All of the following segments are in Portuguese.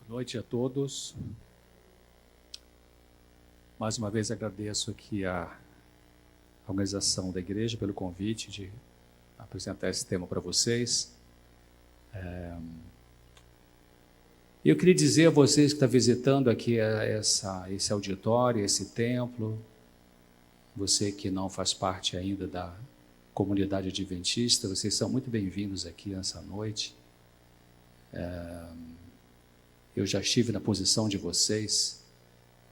Boa noite a todos. Mais uma vez agradeço aqui a organização da igreja pelo convite de apresentar esse tema para vocês. Eu queria dizer a vocês que estão visitando aqui esse auditório, esse templo, você que não faz parte ainda da comunidade adventista, vocês são muito bem-vindos aqui nessa noite. Eu já estive na posição de vocês.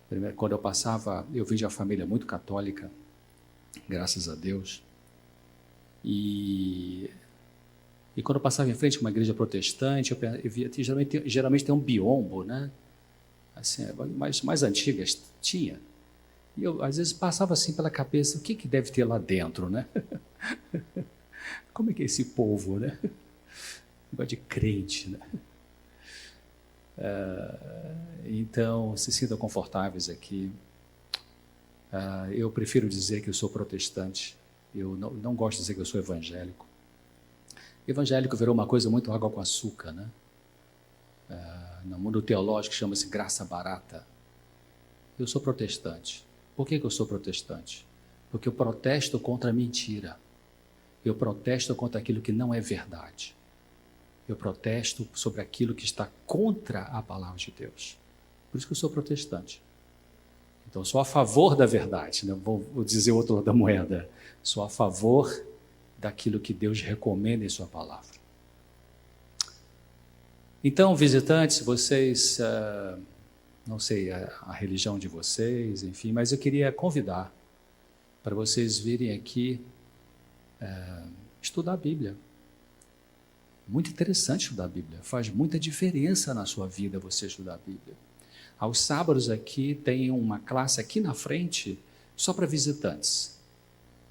Primeiro, quando eu passava, eu vim de uma família muito católica, graças a Deus. E quando eu passava em frente a uma igreja protestante, eu via, geralmente tem um biombo, né? Assim, mais antigas tinha. E eu, às vezes, passava assim pela cabeça, o que deve ter lá dentro, né? Como é que é esse povo, né? Negócio de crente, né? Então, se sintam confortáveis aqui. Eu prefiro dizer que eu sou protestante. Eu não gosto de dizer que eu sou evangélico. Evangélico virou uma coisa muito água com açúcar, né? No mundo teológico chama-se graça barata. Eu sou protestante. Por que eu sou protestante? Porque eu protesto contra a mentira. Eu protesto contra aquilo que não é verdade. Eu protesto sobre aquilo que está contra a palavra de Deus. Por isso que eu sou protestante. Então, sou a favor da verdade, né? Vou dizer o outro lado da moeda. Sou a favor daquilo que Deus recomenda em sua palavra. Então, visitantes, vocês, não sei a religião de vocês, enfim, mas eu queria convidar para vocês virem aqui estudar a Bíblia. Muito interessante estudar a Bíblia, faz muita diferença na sua vida você estudar a Bíblia. Aos sábados aqui tem uma classe aqui na frente só para visitantes.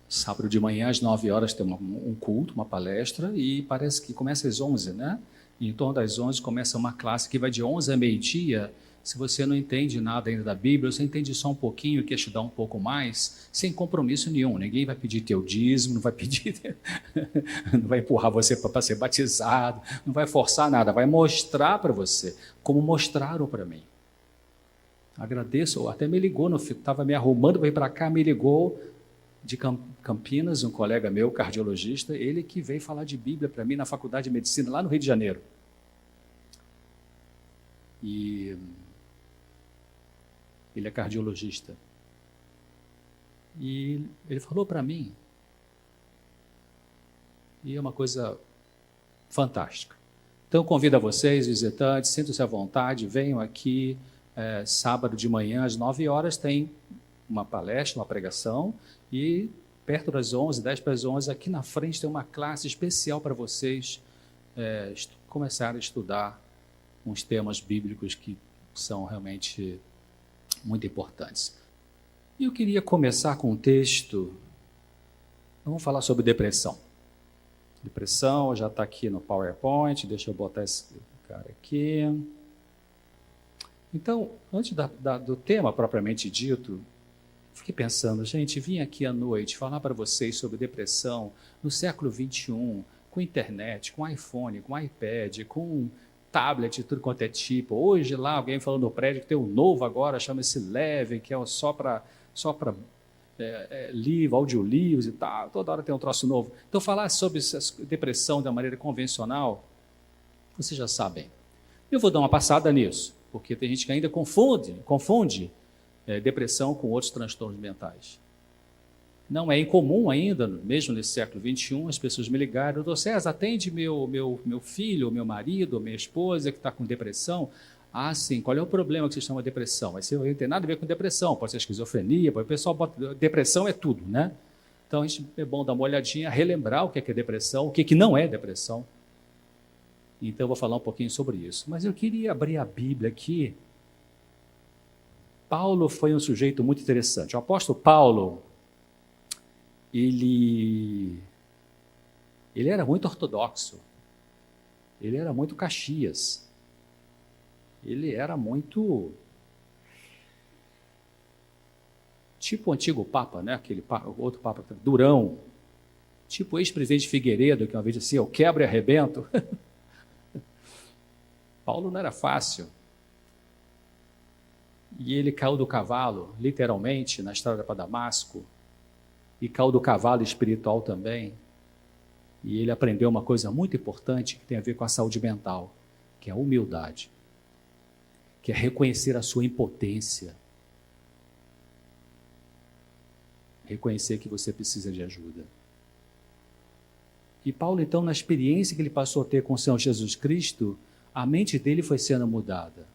Sábado de manhã às 9 horas tem um culto, uma palestra e parece que começa às 11, né? E em torno das 11 começa uma classe que vai de 11 a meio-dia. Se você não entende nada ainda da Bíblia, você entende só um pouquinho e quer estudar um pouco mais, sem compromisso nenhum. Ninguém vai pedir teu dízimo, não vai pedir, não vai empurrar você para ser batizado, não vai forçar nada, vai mostrar para você, como mostraram para mim. Agradeço, até me ligou, estava me arrumando para ir para cá, me ligou de Campinas, um colega meu, cardiologista, ele que veio falar de Bíblia para mim na Faculdade de Medicina, lá no Rio de Janeiro. E ele é cardiologista. E ele falou para mim, e é uma coisa fantástica. Então, eu convido a vocês, visitantes, sintam-se à vontade, venham aqui, sábado de manhã, às 9 horas, tem uma palestra, uma pregação, e perto das 11, 10 para as 11, aqui na frente tem uma classe especial para vocês começarem a estudar uns temas bíblicos que são realmente muito importantes. E eu queria começar com um texto. Vamos falar sobre depressão. Depressão já está aqui no PowerPoint. Deixa eu botar esse cara aqui. Então, antes do tema propriamente dito, fiquei pensando, gente, vim aqui à noite falar para vocês sobre depressão no século XXI, com internet, com iPhone, com iPad, com tablet, tudo quanto é tipo. Hoje lá, alguém falou no prédio que tem um novo agora, chama-se Leve, que é só para livro, audiolivros e tal. Toda hora tem um troço novo. Então, falar sobre depressão da maneira convencional, vocês já sabem. Eu vou dar uma passada nisso, porque tem gente que ainda confunde depressão com outros transtornos mentais. Não é incomum ainda, mesmo nesse século XXI, as pessoas me ligaram, doutor César, atende meu filho, meu marido, minha esposa que está com depressão. Ah, sim, qual é o problema que vocês chamam de depressão? Mas não tem nada a ver com depressão, pode ser esquizofrenia, o pessoal bota, depressão é tudo, né? Então, é bom dar uma olhadinha, relembrar o que é depressão, o que não é depressão. Então, eu vou falar um pouquinho sobre isso. Mas eu queria abrir a Bíblia aqui. Paulo foi um sujeito muito interessante. O apóstolo Paulo, ele era muito ortodoxo, ele era muito Caxias, ele era muito tipo o antigo Papa, né? Outro Papa, durão, tipo o ex-presidente Figueiredo, que uma vez disse, eu quebro e arrebento. Paulo não era fácil, E ele caiu do cavalo, literalmente, na estrada para Damasco, e caiu do cavalo espiritual também. E ele aprendeu uma coisa muito importante que tem a ver com a saúde mental, que é a humildade, que é reconhecer a sua impotência, reconhecer que você precisa de ajuda. E Paulo, então, na experiência que ele passou a ter com o Senhor Jesus Cristo, a mente dele foi sendo mudada.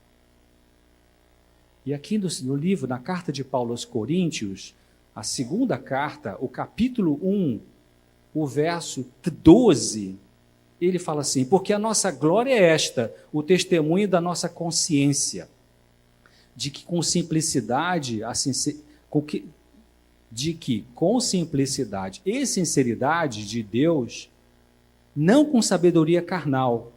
E aqui no livro, na carta de Paulo aos Coríntios, a segunda carta, o capítulo 1, o verso 12, ele fala assim: porque a nossa glória é esta, o testemunho da nossa consciência, de que com simplicidade e sinceridade de Deus, não com sabedoria carnal,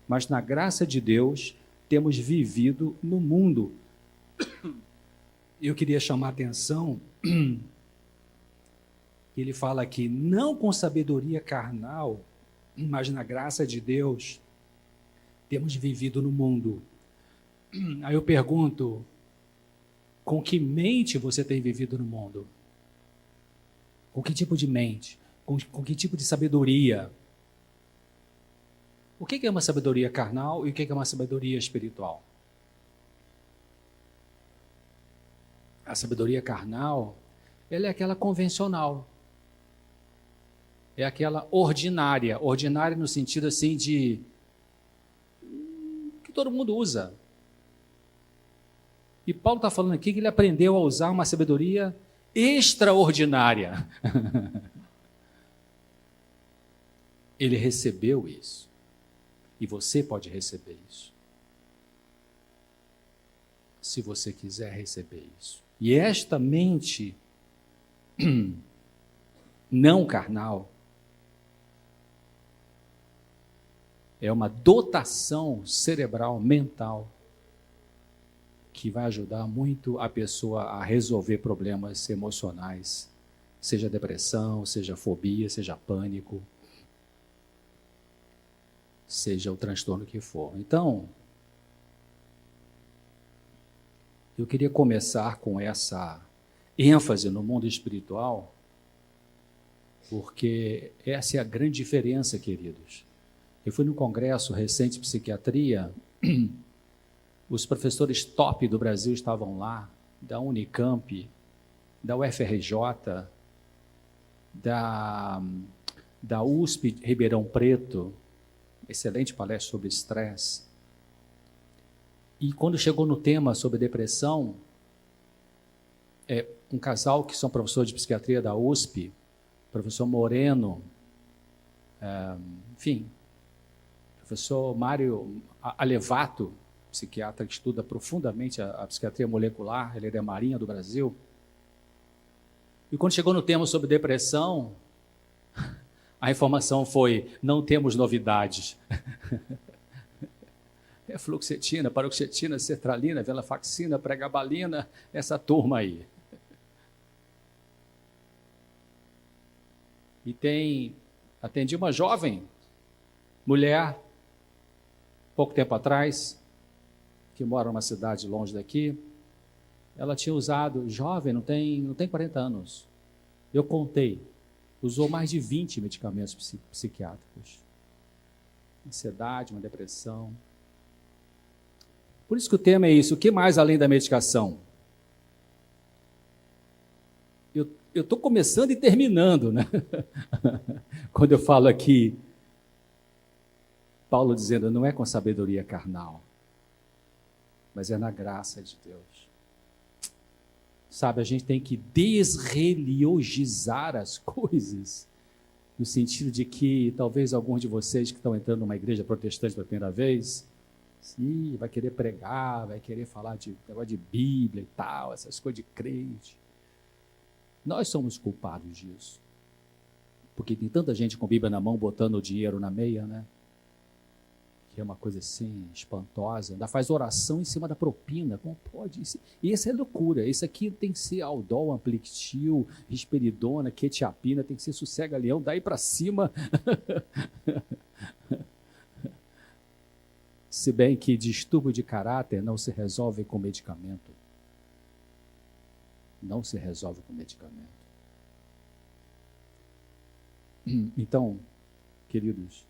mas na graça de Deus, temos vivido no mundo. Eu queria chamar a atenção, ele fala aqui, não com sabedoria carnal, mas na graça de Deus, temos vivido no mundo. Aí eu pergunto, com que mente você tem vivido no mundo? Com que tipo de mente? Com que tipo de sabedoria? O que é uma sabedoria carnal e o que é uma sabedoria espiritual? A sabedoria carnal, ela é aquela convencional. É aquela ordinária. Ordinária no sentido assim de que todo mundo usa. E Paulo está falando aqui que ele aprendeu a usar uma sabedoria extraordinária. Ele recebeu isso. E você pode receber isso. Se você quiser receber isso. E esta mente não carnal é uma dotação cerebral, mental, que vai ajudar muito a pessoa a resolver problemas emocionais, seja depressão, seja fobia, seja pânico, seja o transtorno que for. Então, eu queria começar com essa ênfase no mundo espiritual, porque essa é a grande diferença, queridos. Eu fui num congresso recente de psiquiatria, os professores top do Brasil estavam lá, da Unicamp, da UFRJ, da USP Ribeirão Preto, excelente palestra sobre estresse. E quando chegou no tema sobre depressão, um casal que são professores de psiquiatria da USP, professor Moreno, professor Mário Alevato, psiquiatra que estuda profundamente a psiquiatria molecular, ele é da Marinha do Brasil. E quando chegou no tema sobre depressão, a informação foi: não temos novidades. É fluoxetina, paroxetina, sertralina, venlafaxina, pregabalina, essa turma aí. E atendi uma jovem mulher, pouco tempo atrás, que mora numa cidade longe daqui. Ela tinha usado, jovem, não tem 40 anos. Eu contei, usou mais de 20 medicamentos psiquiátricos. Ansiedade, uma depressão. Por isso que o tema é isso. O que mais além da medicação? Eu estou começando e terminando, né? Quando eu falo aqui, Paulo dizendo, não é com sabedoria carnal, mas é na graça de Deus. Sabe, a gente tem que desreligiosizar as coisas, no sentido de que talvez alguns de vocês que estão entrando numa igreja protestante pela primeira vez, sim, vai querer pregar, vai querer falar de negócio de Bíblia e tal, essas coisas de crente. Nós somos culpados disso. Porque tem tanta gente com Bíblia na mão botando o dinheiro na meia, né? Que é uma coisa assim, espantosa. Ainda faz oração em cima da propina. Como pode? E essa é loucura. Esse aqui tem que ser Aldol, Amplictil, Risperidona, Quetiapina, tem que ser Sossega-Leão, daí para cima. Se bem que distúrbio de caráter não se resolve com medicamento. não se resolve com medicamento. Então, queridos,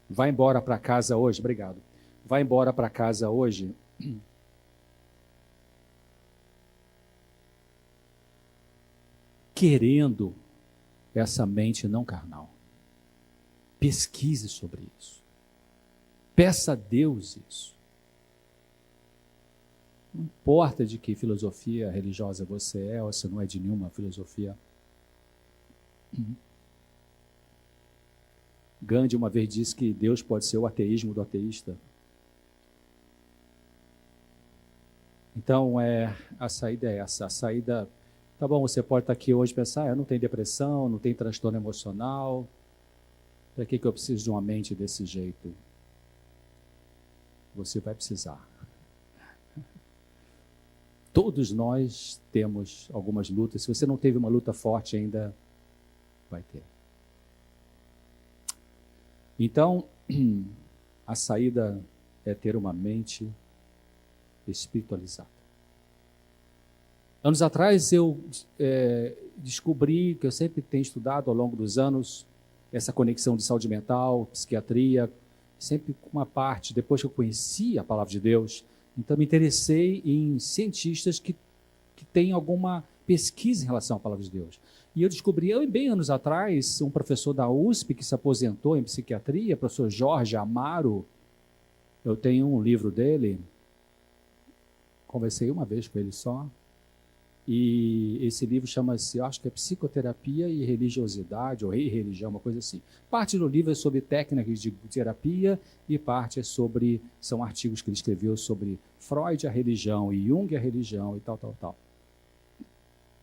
vai embora para casa hoje, obrigado. Vai embora para casa hoje querendo essa mente não carnal. Pesquise sobre isso. Peça a Deus isso. Não importa de que filosofia religiosa você é, ou se não é de nenhuma filosofia. Gandhi uma vez disse que Deus pode ser o ateísmo do ateísta. Então, a saída é essa. A saída, tá bom, você pode estar aqui hoje e pensar, eu não tenho depressão, não tenho transtorno emocional, para que eu preciso de uma mente desse jeito? Você vai precisar. Todos nós temos algumas lutas. Se você não teve uma luta forte ainda, vai ter. Então, a saída é ter uma mente espiritualizada. Anos atrás eu descobri que eu sempre tenho estudado ao longo dos anos essa conexão de saúde mental, psiquiatria, sempre com uma parte, depois que eu conheci a palavra de Deus, então me interessei em cientistas que têm alguma pesquisa em relação à palavra de Deus. E eu descobri, bem anos atrás, um professor da USP que se aposentou em psiquiatria, professor Jorge Amaro. Eu tenho um livro dele, conversei uma vez com ele só, e esse livro chama-se, eu acho que é Psicoterapia e Religiosidade, ou Religião, uma coisa assim. Parte do livro é sobre técnicas de terapia e parte são artigos que ele escreveu sobre Freud, a religião, e Jung, a religião, e tal.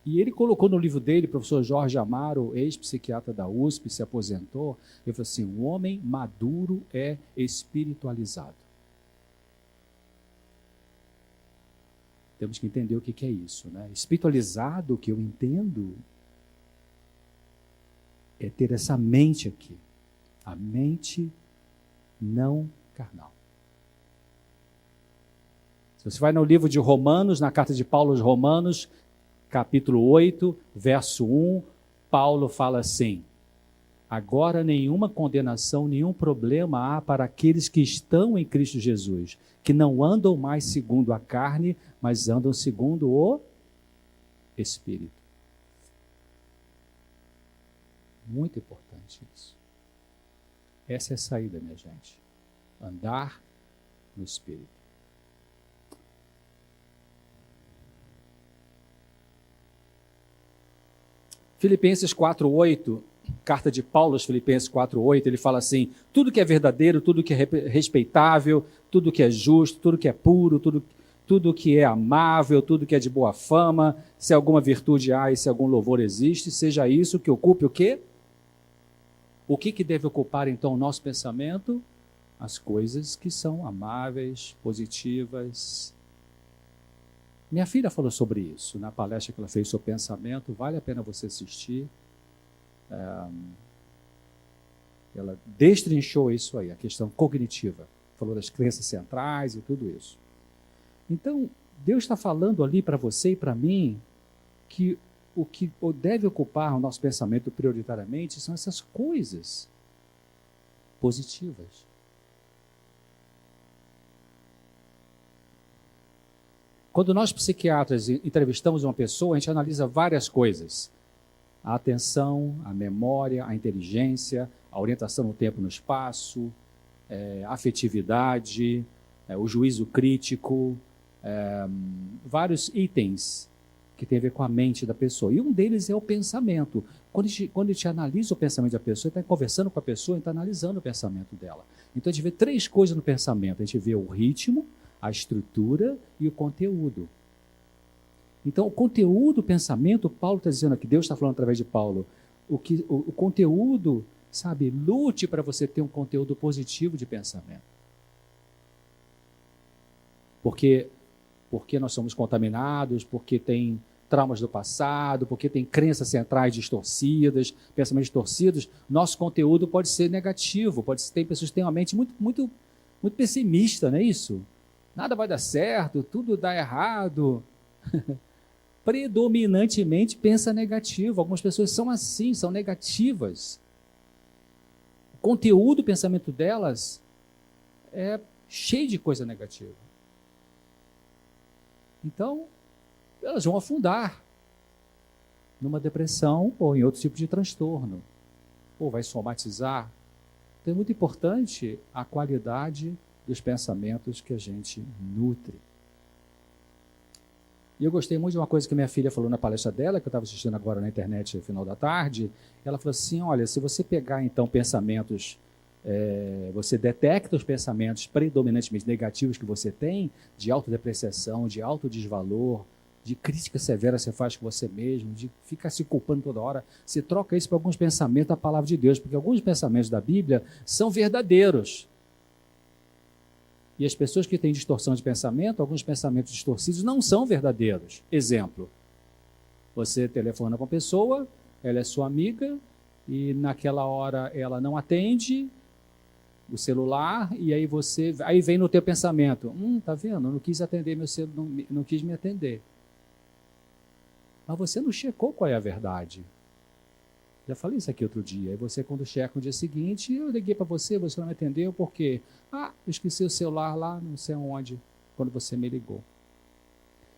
E ele colocou no livro dele, professor Jorge Amaro, ex-psiquiatra da USP, se aposentou, ele falou assim, o homem maduro é espiritualizado. Temos que entender o que é isso, né? Espiritualizado, o que eu entendo, é ter essa mente aqui. A mente não carnal. Se você vai no livro de Romanos, na carta de Paulo aos Romanos, capítulo 8, verso 1, Paulo fala assim, agora nenhuma condenação, nenhum problema há para aqueles que estão em Cristo Jesus, que não andam mais segundo a carne, mas andam segundo o Espírito. Muito importante isso. Essa é a saída, minha gente. Andar no Espírito. Filipenses 4:8, carta de Paulo aos Filipenses 4:8, ele fala assim, tudo que é verdadeiro, tudo que é respeitável, tudo que é justo, tudo que é puro, tudo que é amável, tudo que é de boa fama, se alguma virtude há e se algum louvor existe, seja isso que ocupe o quê? O que deve ocupar então o nosso pensamento? As coisas que são amáveis, positivas. Minha filha falou sobre isso na palestra que ela fez sobre pensamento, vale a pena você assistir. Ela destrinchou isso aí, a questão cognitiva, falou das crenças centrais e tudo isso. Então, Deus está falando ali para você e para mim que o que deve ocupar o nosso pensamento prioritariamente são essas coisas positivas. Quando nós psiquiatras entrevistamos uma pessoa, a gente analisa várias coisas. A atenção, a memória, a inteligência, a orientação no tempo e no espaço, a afetividade, o juízo crítico, vários itens que tem a ver com a mente da pessoa. E um deles é o pensamento. Quando a gente analisa o pensamento da pessoa, está conversando com a pessoa, está analisando o pensamento dela. Então a gente vê três coisas no pensamento. A gente vê o ritmo, a estrutura e o conteúdo. Então, o conteúdo, o pensamento, Paulo está dizendo aqui, Deus está falando através de Paulo, o conteúdo, sabe, lute para você ter um conteúdo positivo de pensamento. Porque nós somos contaminados, porque tem traumas do passado, porque tem crenças centrais distorcidas, pensamentos distorcidos, nosso conteúdo pode ser negativo, tem pessoas que têm uma mente muito muito pessimista, não é isso? Nada vai dar certo, tudo dá errado. Predominantemente pensa negativo. Algumas pessoas são assim, são negativas. O conteúdo do pensamento delas é cheio de coisa negativa. Então, elas vão afundar numa depressão ou em outro tipo de transtorno. Ou vai somatizar. Então é muito importante a qualidade dos pensamentos que a gente nutre. E eu gostei muito de uma coisa que minha filha falou na palestra dela, que eu estava assistindo agora na internet no final da tarde. Ela falou assim, olha, se você pegar então pensamentos, você detecta os pensamentos predominantemente negativos que você tem, de autodepreciação, de autodesvalor, de crítica severa que você faz com você mesmo, de ficar se culpando toda hora, você troca isso por alguns pensamentos da palavra de Deus, porque alguns pensamentos da Bíblia são verdadeiros. E as pessoas que têm distorção de pensamento, alguns pensamentos distorcidos não são verdadeiros. Exemplo, você telefona para uma pessoa, ela é sua amiga, e naquela hora ela não atende o celular, e aí vem no teu pensamento, tá vendo, eu não quis atender meu celular, não quis me atender. Mas você não checou qual é a verdade. Já falei isso aqui outro dia. E você, quando checa no dia seguinte, eu liguei para você não me atendeu, por quê? Eu esqueci o celular lá, não sei onde, quando você me ligou.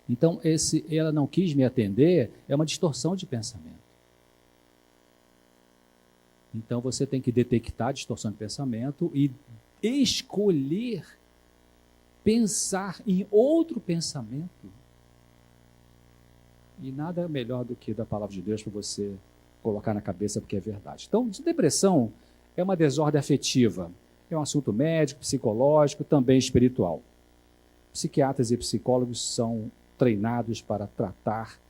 Então, ela não quis me atender, é uma distorção de pensamento. Então, você tem que detectar a distorção de pensamento e escolher pensar em outro pensamento. E nada melhor do que da palavra de Deus para você colocar na cabeça, porque é verdade. Então, depressão é uma desordem afetiva, é um assunto médico, psicológico, também espiritual. Psiquiatras e psicólogos são treinados para tratar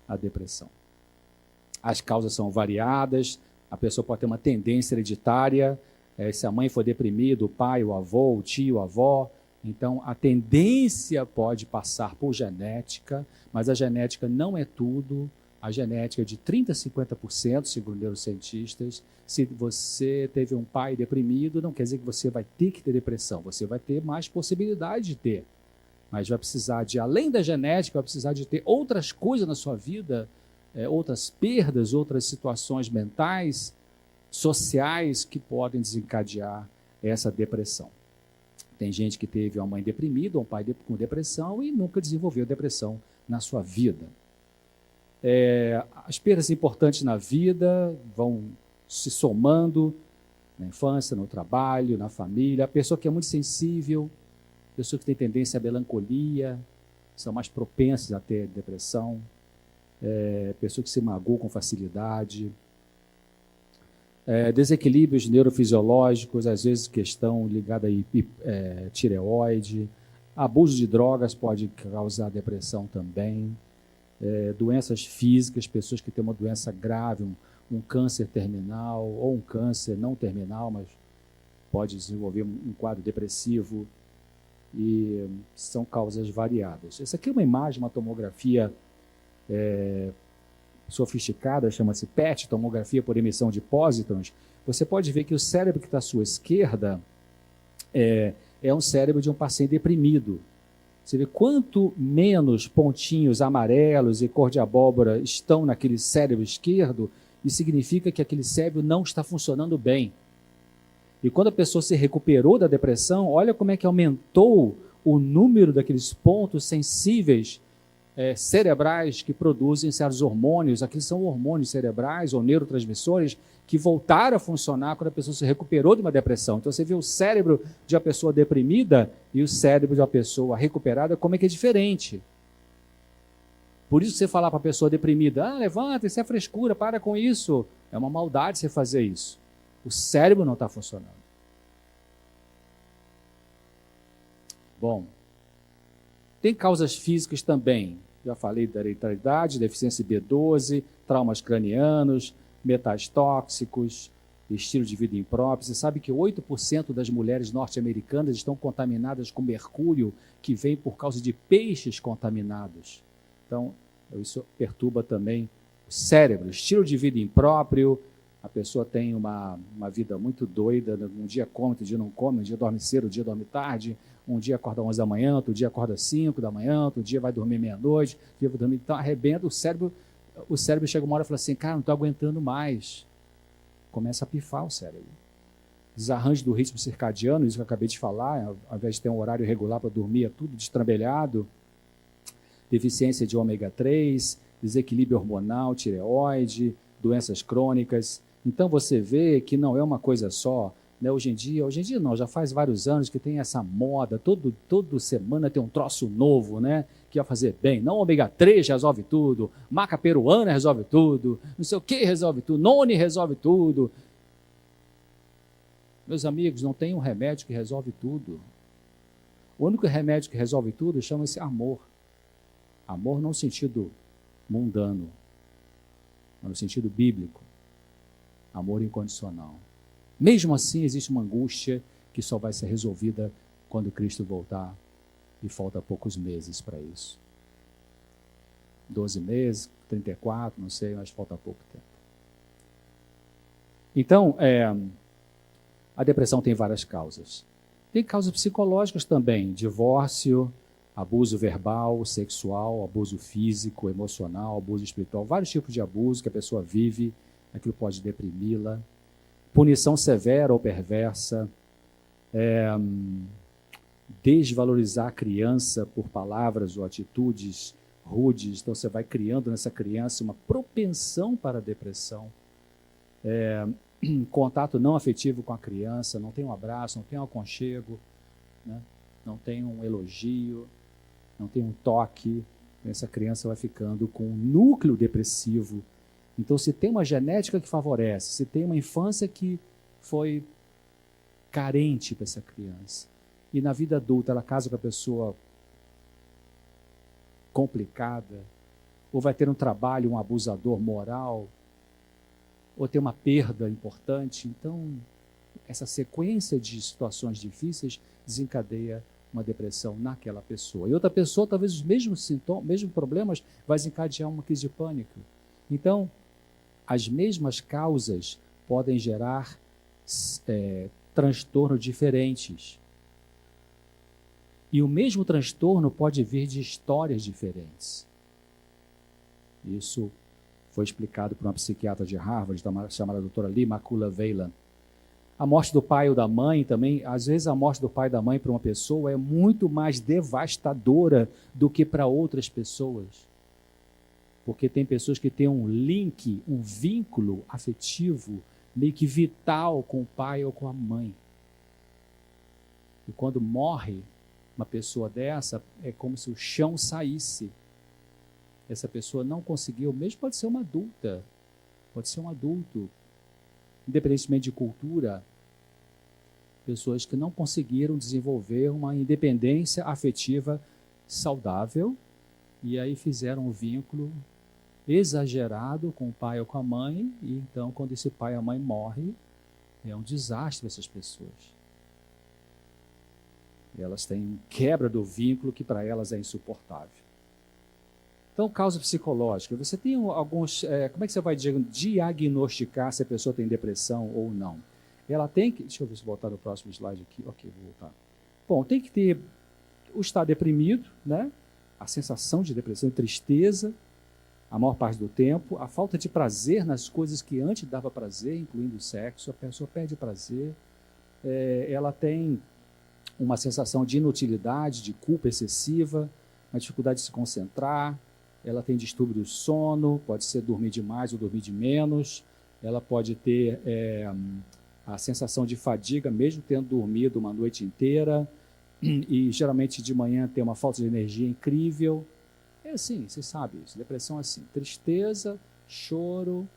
a depressão. As causas são variadas, a pessoa pode ter uma tendência hereditária, se a mãe for deprimida, o pai, o avô, o tio, a avó, então a tendência pode passar por genética, mas a genética não é tudo. A genética é de 30% a 50%, segundo neurocientistas. Se você teve um pai deprimido, não quer dizer que você vai ter que ter depressão. Você vai ter mais possibilidade de ter. Mas vai precisar de, além da genética, vai precisar de ter outras coisas na sua vida, outras perdas, outras situações mentais, sociais, que podem desencadear essa depressão. Tem gente que teve uma mãe deprimida, um pai com depressão e nunca desenvolveu depressão na sua vida. As perdas importantes na vida vão se somando na infância, no trabalho, na família. A pessoa que é muito sensível, pessoa que tem tendência à melancolia, são mais propensas a ter depressão. Pessoa que se magoa com facilidade. Desequilíbrios neurofisiológicos, às vezes questão ligada a tireoide. Abuso de drogas pode causar depressão também. Doenças físicas, pessoas que têm uma doença grave, um câncer terminal, ou um câncer não terminal, mas pode desenvolver um quadro depressivo, e são causas variadas. Essa aqui é uma imagem, uma tomografia sofisticada, chama-se PET, tomografia por emissão de pósitrons. Você pode ver que o cérebro que está à sua esquerda é um cérebro de um paciente deprimido. Você vê quanto menos pontinhos amarelos e cor de abóbora estão naquele cérebro esquerdo, isso significa que aquele cérebro não está funcionando bem. E quando a pessoa se recuperou da depressão, olha como é que aumentou o número daqueles pontos sensíveis cerebrais que produzem certos hormônios. Aqui são hormônios cerebrais ou neurotransmissores que voltaram a funcionar quando a pessoa se recuperou de uma depressão. Então você vê o cérebro de uma pessoa deprimida e o cérebro de uma pessoa recuperada, como é que é diferente. Por isso você falar para a pessoa deprimida, levanta, isso é frescura, para com isso. É uma maldade você fazer isso. O cérebro não está funcionando. Bom, tem causas físicas também. Já falei da hereditariedade, deficiência B12, traumas cranianos, metais tóxicos, estilo de vida impróprio. Você sabe que 8% das mulheres norte-americanas estão contaminadas com mercúrio, que vem por causa de peixes contaminados. Então, isso perturba também o cérebro. Estilo de vida impróprio, A pessoa tem uma vida muito doida, um dia come, outro dia não come, um dia dorme cedo, um dia dorme tarde, um dia acorda 11 da manhã, outro dia acorda 5 da manhã, outro dia vai dormir meia-noite, outro dia vai dormir, então arrebenta, o cérebro chega uma hora e fala assim, cara, não estou aguentando mais. Começa a pifar o cérebro. Desarranjo do ritmo circadiano, isso que eu acabei de falar, ao invés de ter um horário regular para dormir, é tudo destrambelhado, deficiência de ômega 3, desequilíbrio hormonal, tireoide, doenças crônicas. Então você vê que não é uma coisa só, né? Hoje em dia não, já faz vários anos que tem essa moda, toda semana tem um troço novo, né? Que vai fazer bem. Não, ômega 3 resolve tudo, maca peruana resolve tudo, não sei o que resolve tudo, noni resolve tudo. Meus amigos, não tem um remédio que resolve tudo. O único remédio que resolve tudo chama-se amor. Amor não no sentido mundano, mas no sentido bíblico. Amor incondicional. Mesmo assim, existe uma angústia que só vai ser resolvida quando Cristo voltar, e falta poucos meses para isso. 12 meses, 34, não sei, mas falta pouco tempo. Então, a depressão tem várias causas. Tem causas psicológicas também, divórcio, abuso verbal, sexual, abuso físico, emocional, abuso espiritual, vários tipos de abuso que a pessoa vive, aquilo pode deprimi-la. Punição severa ou perversa, desvalorizar a criança por palavras ou atitudes rudes, então você vai criando nessa criança uma propensão para a depressão. Contato não afetivo com a criança, não tem um abraço, não tem um aconchego, né? Não tem um elogio, não tem um toque, essa criança vai ficando com um núcleo depressivo. Então, se tem uma genética que favorece, se tem uma infância que foi carente para essa criança, e na vida adulta ela casa com a pessoa complicada, ou vai ter um trabalho, um abusador moral, ou ter uma perda importante, então essa sequência de situações difíceis desencadeia uma depressão naquela pessoa. E outra pessoa, talvez os mesmos sintomas, mesmos problemas, vai desencadear uma crise de pânico. Então, as mesmas causas podem gerar transtornos diferentes. E o mesmo transtorno pode vir de histórias diferentes. Isso foi explicado por uma psiquiatra de Harvard, chamada doutora Lee Makula-Veilan. A morte do pai ou da mãe também, às vezes a morte do pai e da mãe para uma pessoa é muito mais devastadora do que para outras pessoas. Porque tem pessoas que têm um link, um vínculo afetivo, meio que vital com o pai ou com a mãe. E quando morre uma pessoa dessa, é como se o chão saísse. Essa pessoa não conseguiu, mesmo pode ser uma adulta, pode ser um adulto, independentemente de cultura, pessoas que não conseguiram desenvolver uma independência afetiva saudável e aí fizeram um vínculo exagerado com o pai ou com a mãe, e então quando esse pai ou a mãe morre, é um desastre para essas pessoas. E elas têm quebra do vínculo que para elas é insuportável. Então, causa psicológica. Você tem alguns... como é que você vai diagnosticar se a pessoa tem depressão ou não? Ela tem que... Deixa eu ver se voltar no próximo slide aqui. Ok, vou voltar. Bom, tem que ter o estar deprimido, né? A sensação de depressão e tristeza, a maior parte do tempo, a falta de prazer nas coisas que antes dava prazer, incluindo o sexo, a pessoa perde o prazer, ela tem uma sensação de inutilidade, de culpa excessiva, uma dificuldade de se concentrar, ela tem distúrbio do sono, pode ser dormir demais ou dormir de menos, ela pode ter a sensação de fadiga, mesmo tendo dormido uma noite inteira, e geralmente de manhã tem uma falta de energia incrível. É assim, você sabe isso, depressão é assim, tristeza, choro,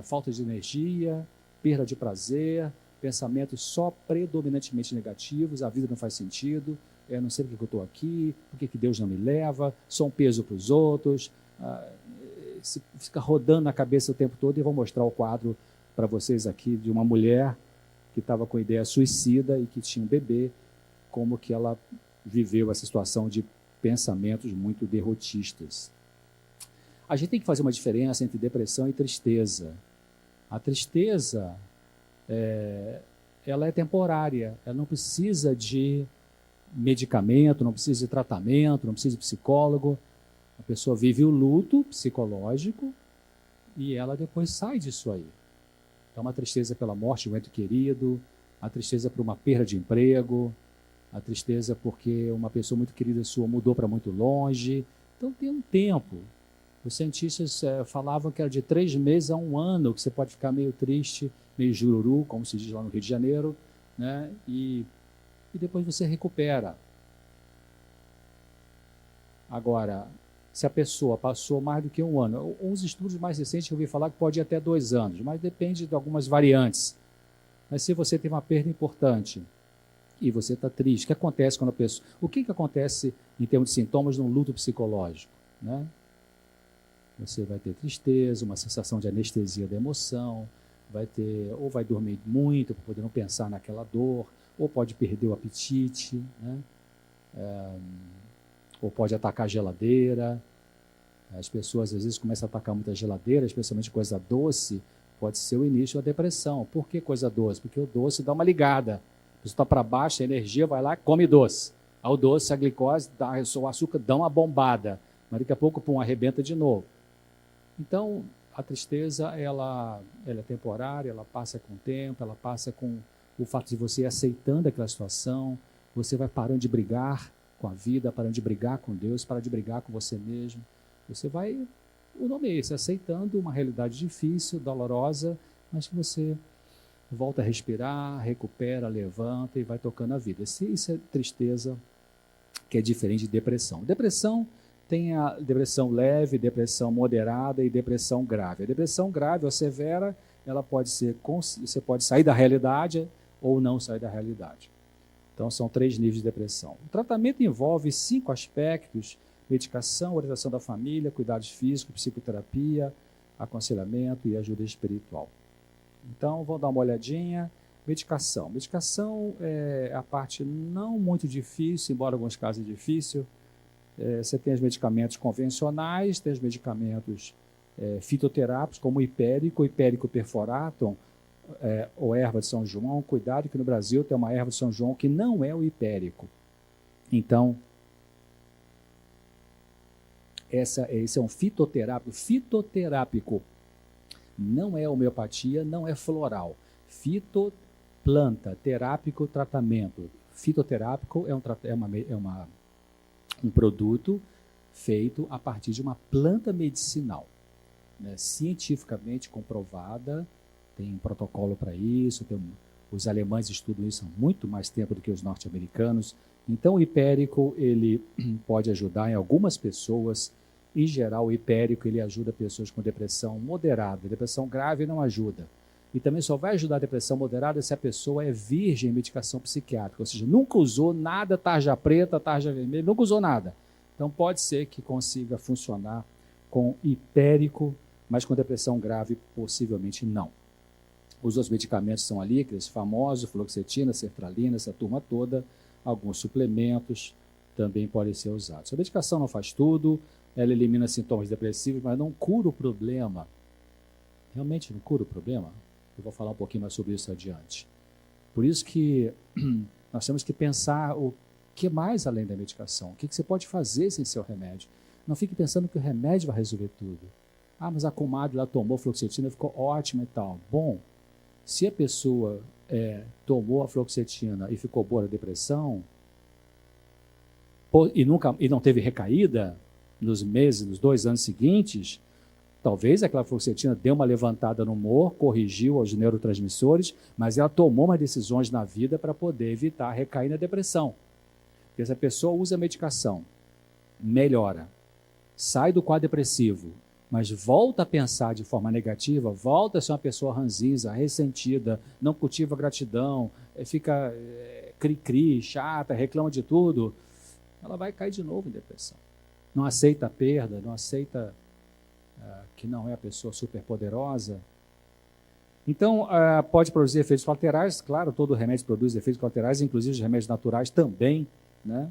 falta de energia, perda de prazer, pensamentos só predominantemente negativos, a vida não faz sentido, eu não sei por que eu estou aqui, por que Deus não me leva, sou um peso para os outros, fica rodando na cabeça o tempo todo. E vou mostrar o quadro para vocês aqui de uma mulher que estava com ideia suicida e que tinha um bebê, como que ela viveu essa situação de pensamentos muito derrotistas. A gente tem que fazer uma diferença entre depressão e tristeza. A tristeza, ela é temporária, ela não precisa de medicamento, não precisa de tratamento, não precisa de psicólogo. A pessoa vive o luto psicológico e ela depois sai disso aí. Então, uma tristeza pela morte de um ente querido, a tristeza por uma perda de emprego, a tristeza porque uma pessoa muito querida sua mudou para muito longe. Então, tem um tempo. Os cientistas falavam que era de 3 meses a 1 ano que você pode ficar meio triste, meio jururu, como se diz lá no Rio de Janeiro, né? E depois você recupera. Agora, se a pessoa passou mais do que 1 ano, uns estudos mais recentes que eu ouvi falar que pode ir até 2 anos, mas depende de algumas variantes. Mas se você tem uma perda importante e você está triste, o que acontece quando a pessoa... O que acontece em termos de sintomas num luto psicológico, né? Você vai ter tristeza, uma sensação de anestesia da emoção, ou vai dormir muito para poder não pensar naquela dor, ou pode perder o apetite, né? Ou pode atacar a geladeira. As pessoas às vezes começam a atacar muita geladeira, especialmente coisa doce, pode ser o início da depressão. Por que coisa doce? Porque o doce dá uma ligada. A pessoa está para baixo, a energia vai lá e come doce. Ao doce, a glicose, o açúcar dá uma bombada, mas daqui a pouco, pum, arrebenta de novo. Então, a tristeza, ela é temporária, ela passa com o tempo, ela passa com o fato de você ir aceitando aquela situação, você vai parando de brigar com a vida, parando de brigar com Deus, parando de brigar com você mesmo. Você vai, o nome é esse, aceitando uma realidade difícil, dolorosa, mas que você volta a respirar, recupera, levanta e vai tocando a vida. Isso é tristeza, que é diferente de depressão. Depressão tem a depressão leve, depressão moderada e depressão grave. A depressão grave ou severa, ela pode ser, você pode sair da realidade ou não sair da realidade. Então, são 3 níveis de depressão. O tratamento envolve 5 aspectos: medicação, orientação da família, cuidados físicos, psicoterapia, aconselhamento e ajuda espiritual. Então, vamos dar uma olhadinha. Medicação. Medicação é a parte não muito difícil, embora em alguns casos é difícil. Você tem os medicamentos convencionais, tem os medicamentos fitoterápicos, como o hipérico perforatum, ou erva de São João. Cuidado que no Brasil tem uma erva de São João que não é o hipérico. Então, esse é um fitoterápico. Não é homeopatia, não é floral. Fitoplanta, terápico, tratamento. Fitoterápico é um produto feito a partir de uma planta medicinal, né, cientificamente comprovada, tem um protocolo para isso, os alemães estudam isso há muito mais tempo do que os norte-americanos. Então, o hipérico, ele pode ajudar em algumas pessoas. Em geral, o hipérico, ele ajuda pessoas com depressão moderada. Depressão grave não ajuda. E também só vai ajudar a depressão moderada se a pessoa é virgem em medicação psiquiátrica, ou seja, nunca usou nada, tarja preta, tarja vermelha, nunca usou nada. Então, pode ser que consiga funcionar com hipérico, mas com depressão grave, possivelmente não. Os outros medicamentos são ali, aqueles famosos, fluoxetina, sertralina, essa turma toda. Alguns suplementos também podem ser usados. A medicação não faz tudo, ela elimina sintomas depressivos, mas não cura o problema. Realmente não cura o problema? Eu vou falar um pouquinho mais sobre isso adiante. Por isso que nós temos que pensar o que mais além da medicação. O que você pode fazer sem seu remédio? Não fique pensando que o remédio vai resolver tudo. Ah, mas a comadre lá tomou fluoxetina, ficou ótima e tal. Bom, se a pessoa tomou a fluoxetina e ficou boa da depressão, e não teve recaída nos 2 anos seguintes, talvez aquela fluoxetina deu uma levantada no humor, corrigiu os neurotransmissores, mas ela tomou umas decisões na vida para poder evitar recair na depressão. Porque se a pessoa usa a medicação, melhora, sai do quadro depressivo, mas volta a pensar de forma negativa, volta a ser uma pessoa ranzinza, ressentida, não cultiva gratidão, fica cri-cri, chata, reclama de tudo, ela vai cair de novo em depressão. Não aceita a perda, não aceita que não é a pessoa superpoderosa. Então, pode produzir efeitos colaterais, claro, todo remédio produz efeitos colaterais, inclusive os remédios naturais também, né?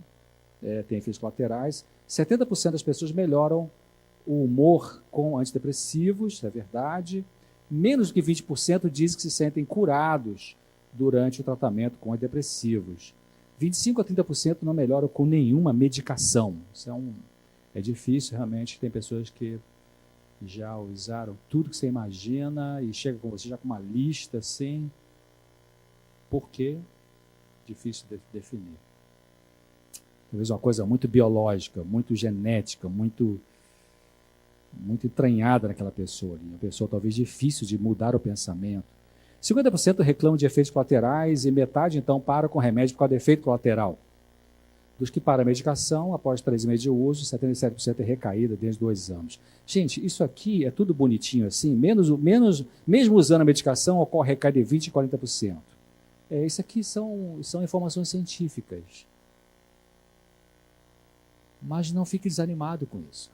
Tem efeitos colaterais. 70% das pessoas melhoram o humor com antidepressivos, é verdade. Menos do que 20% dizem que se sentem curados durante o tratamento com antidepressivos. 25% a 30% não melhoram com nenhuma medicação. Isso é difícil, realmente. Tem pessoas que já usaram tudo que você imagina e chega com você já com uma lista assim. Por quê? Difícil de definir. Talvez uma coisa muito biológica, muito genética, muito entranhada naquela pessoa. Uma pessoa talvez difícil de mudar o pensamento. 50% reclamam de efeitos colaterais e metade, então, para com remédio por causa de efeito colateral. Dos que param a medicação, após 3 meses de uso, 77% é recaída dentro de 2 anos. Gente, isso aqui é tudo bonitinho assim, mesmo usando a medicação, ocorre recaída de 20% e 40%. Isso aqui são informações científicas. Mas não fique desanimado com isso.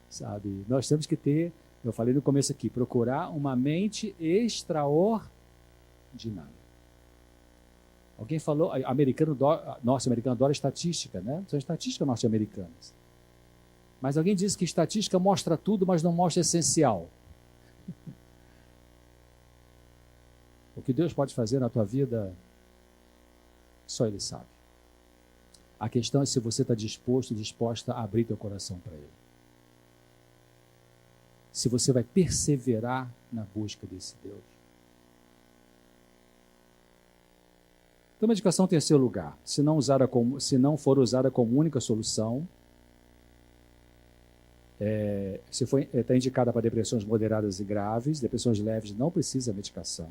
Sabe? Nós temos que ter, eu falei no começo aqui, procurar uma mente extraordinária. Alguém falou, norte-americano adora estatística, né? São estatísticas norte-americanas. Mas alguém disse que estatística mostra tudo, mas não mostra o essencial. O que Deus pode fazer na tua vida, só Ele sabe. A questão é se você está disposta a abrir teu coração para Ele. Se você vai perseverar na busca desse Deus. Então, a medicação tem seu lugar. Se não for usada como única solução, está indicada para depressões moderadas e graves, depressões leves não precisa de medicação.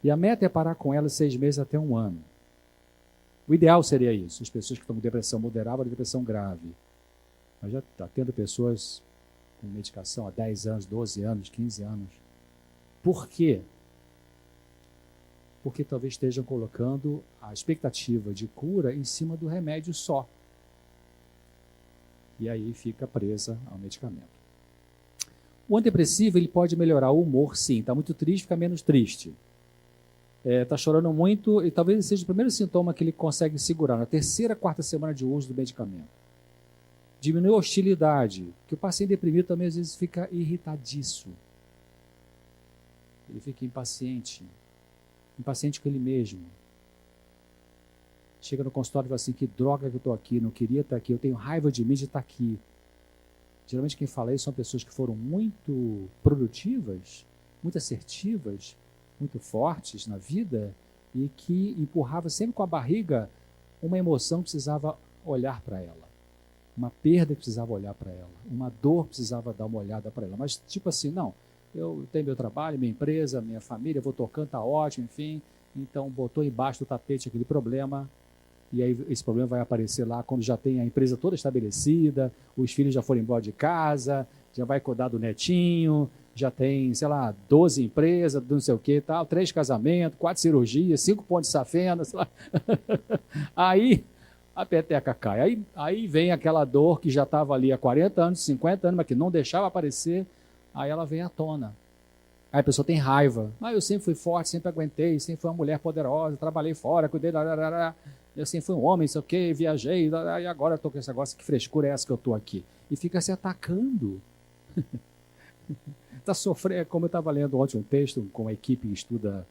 E a meta é parar com ela 6 meses até 1 ano. O ideal seria isso, as pessoas que estão com depressão moderada ou depressão grave. Mas já está tendo pessoas com medicação há 10 anos, 12 anos, 15 anos. Por quê? Porque talvez estejam colocando a expectativa de cura em cima do remédio só. E aí fica presa ao medicamento. O antidepressivo ele pode melhorar o humor, sim. Está muito triste, fica menos triste. Está chorando muito, e talvez seja o primeiro sintoma que ele consegue segurar, na 3ª, 4ª semana de uso do medicamento. Diminui a hostilidade, que o paciente deprimido também às vezes fica irritadiço. Ele fica impaciente com ele mesmo. Chega no consultório e fala assim, que droga que eu estou aqui, não queria estar aqui, eu tenho raiva de mim de estar aqui. Geralmente quem fala isso são pessoas que foram muito produtivas, muito assertivas, muito fortes na vida e que empurrava sempre com a barriga uma emoção que precisava olhar para ela, uma perda que precisava olhar para ela, uma dor que precisava dar uma olhada para ela, mas tipo assim, não, eu tenho meu trabalho, minha empresa, minha família, vou tocando, está ótimo, enfim, então botou embaixo do tapete aquele problema e aí esse problema vai aparecer lá quando já tem a empresa toda estabelecida, os filhos já foram embora de casa, já vai cuidar do netinho, já tem, 12 empresas, não sei o que, tal, 3 casamentos, 4 cirurgias, 5 pontos de safena, sei lá. Aí a peteca cai. Aí vem aquela dor que já estava ali há 40 anos, 50 anos, mas que não deixava aparecer, aí ela vem à tona. Aí a pessoa tem raiva. Eu sempre fui forte, sempre aguentei, sempre fui uma mulher poderosa, trabalhei fora, cuidei, eu sempre fui um homem, sei o que, viajei, e agora eu estou com esse negócio, que frescura é essa que eu estou aqui? E fica se atacando. Está sofrendo, como eu estava lendo ontem um texto com a equipe que estuda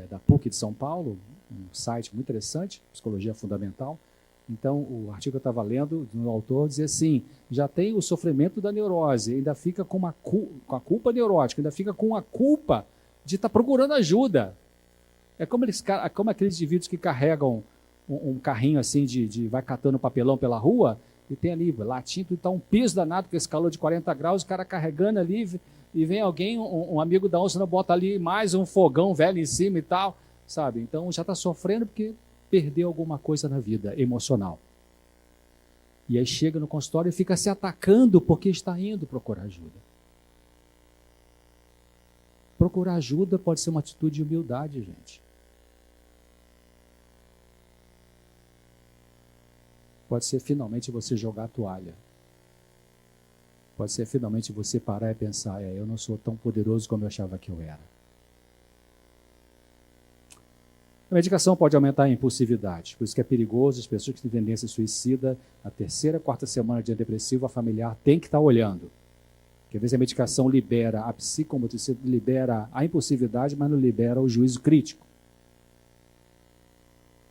da PUC de São Paulo, um site muito interessante, Psicologia Fundamental. Então, o artigo que eu estava lendo, do autor, dizia assim, já tem o sofrimento da neurose, ainda fica com a culpa neurótica, ainda fica com a culpa de estar procurando ajuda. É como aqueles indivíduos que carregam um carrinho assim, vai catando papelão pela rua, e tem ali latinha, está um peso danado com esse calor de 40 graus, o cara carregando ali, e vem alguém, um amigo da onça, bota ali mais um fogão velho em cima e tal, sabe? Então já está sofrendo porque perdeu alguma coisa na vida emocional. E aí chega no consultório e fica se atacando porque está indo procurar ajuda. Procurar ajuda pode ser uma atitude de humildade, gente. Pode ser finalmente você jogar a toalha. Pode ser finalmente você parar e pensar, eu não sou tão poderoso como eu achava que eu era. A medicação pode aumentar a impulsividade, por isso que é perigoso, as pessoas que têm tendência suicida, na 3ª, 4ª semana de antidepressivo, a familiar tem que estar olhando. Porque às vezes a medicação libera a psicomotricidade, libera a impulsividade, mas não libera o juízo crítico.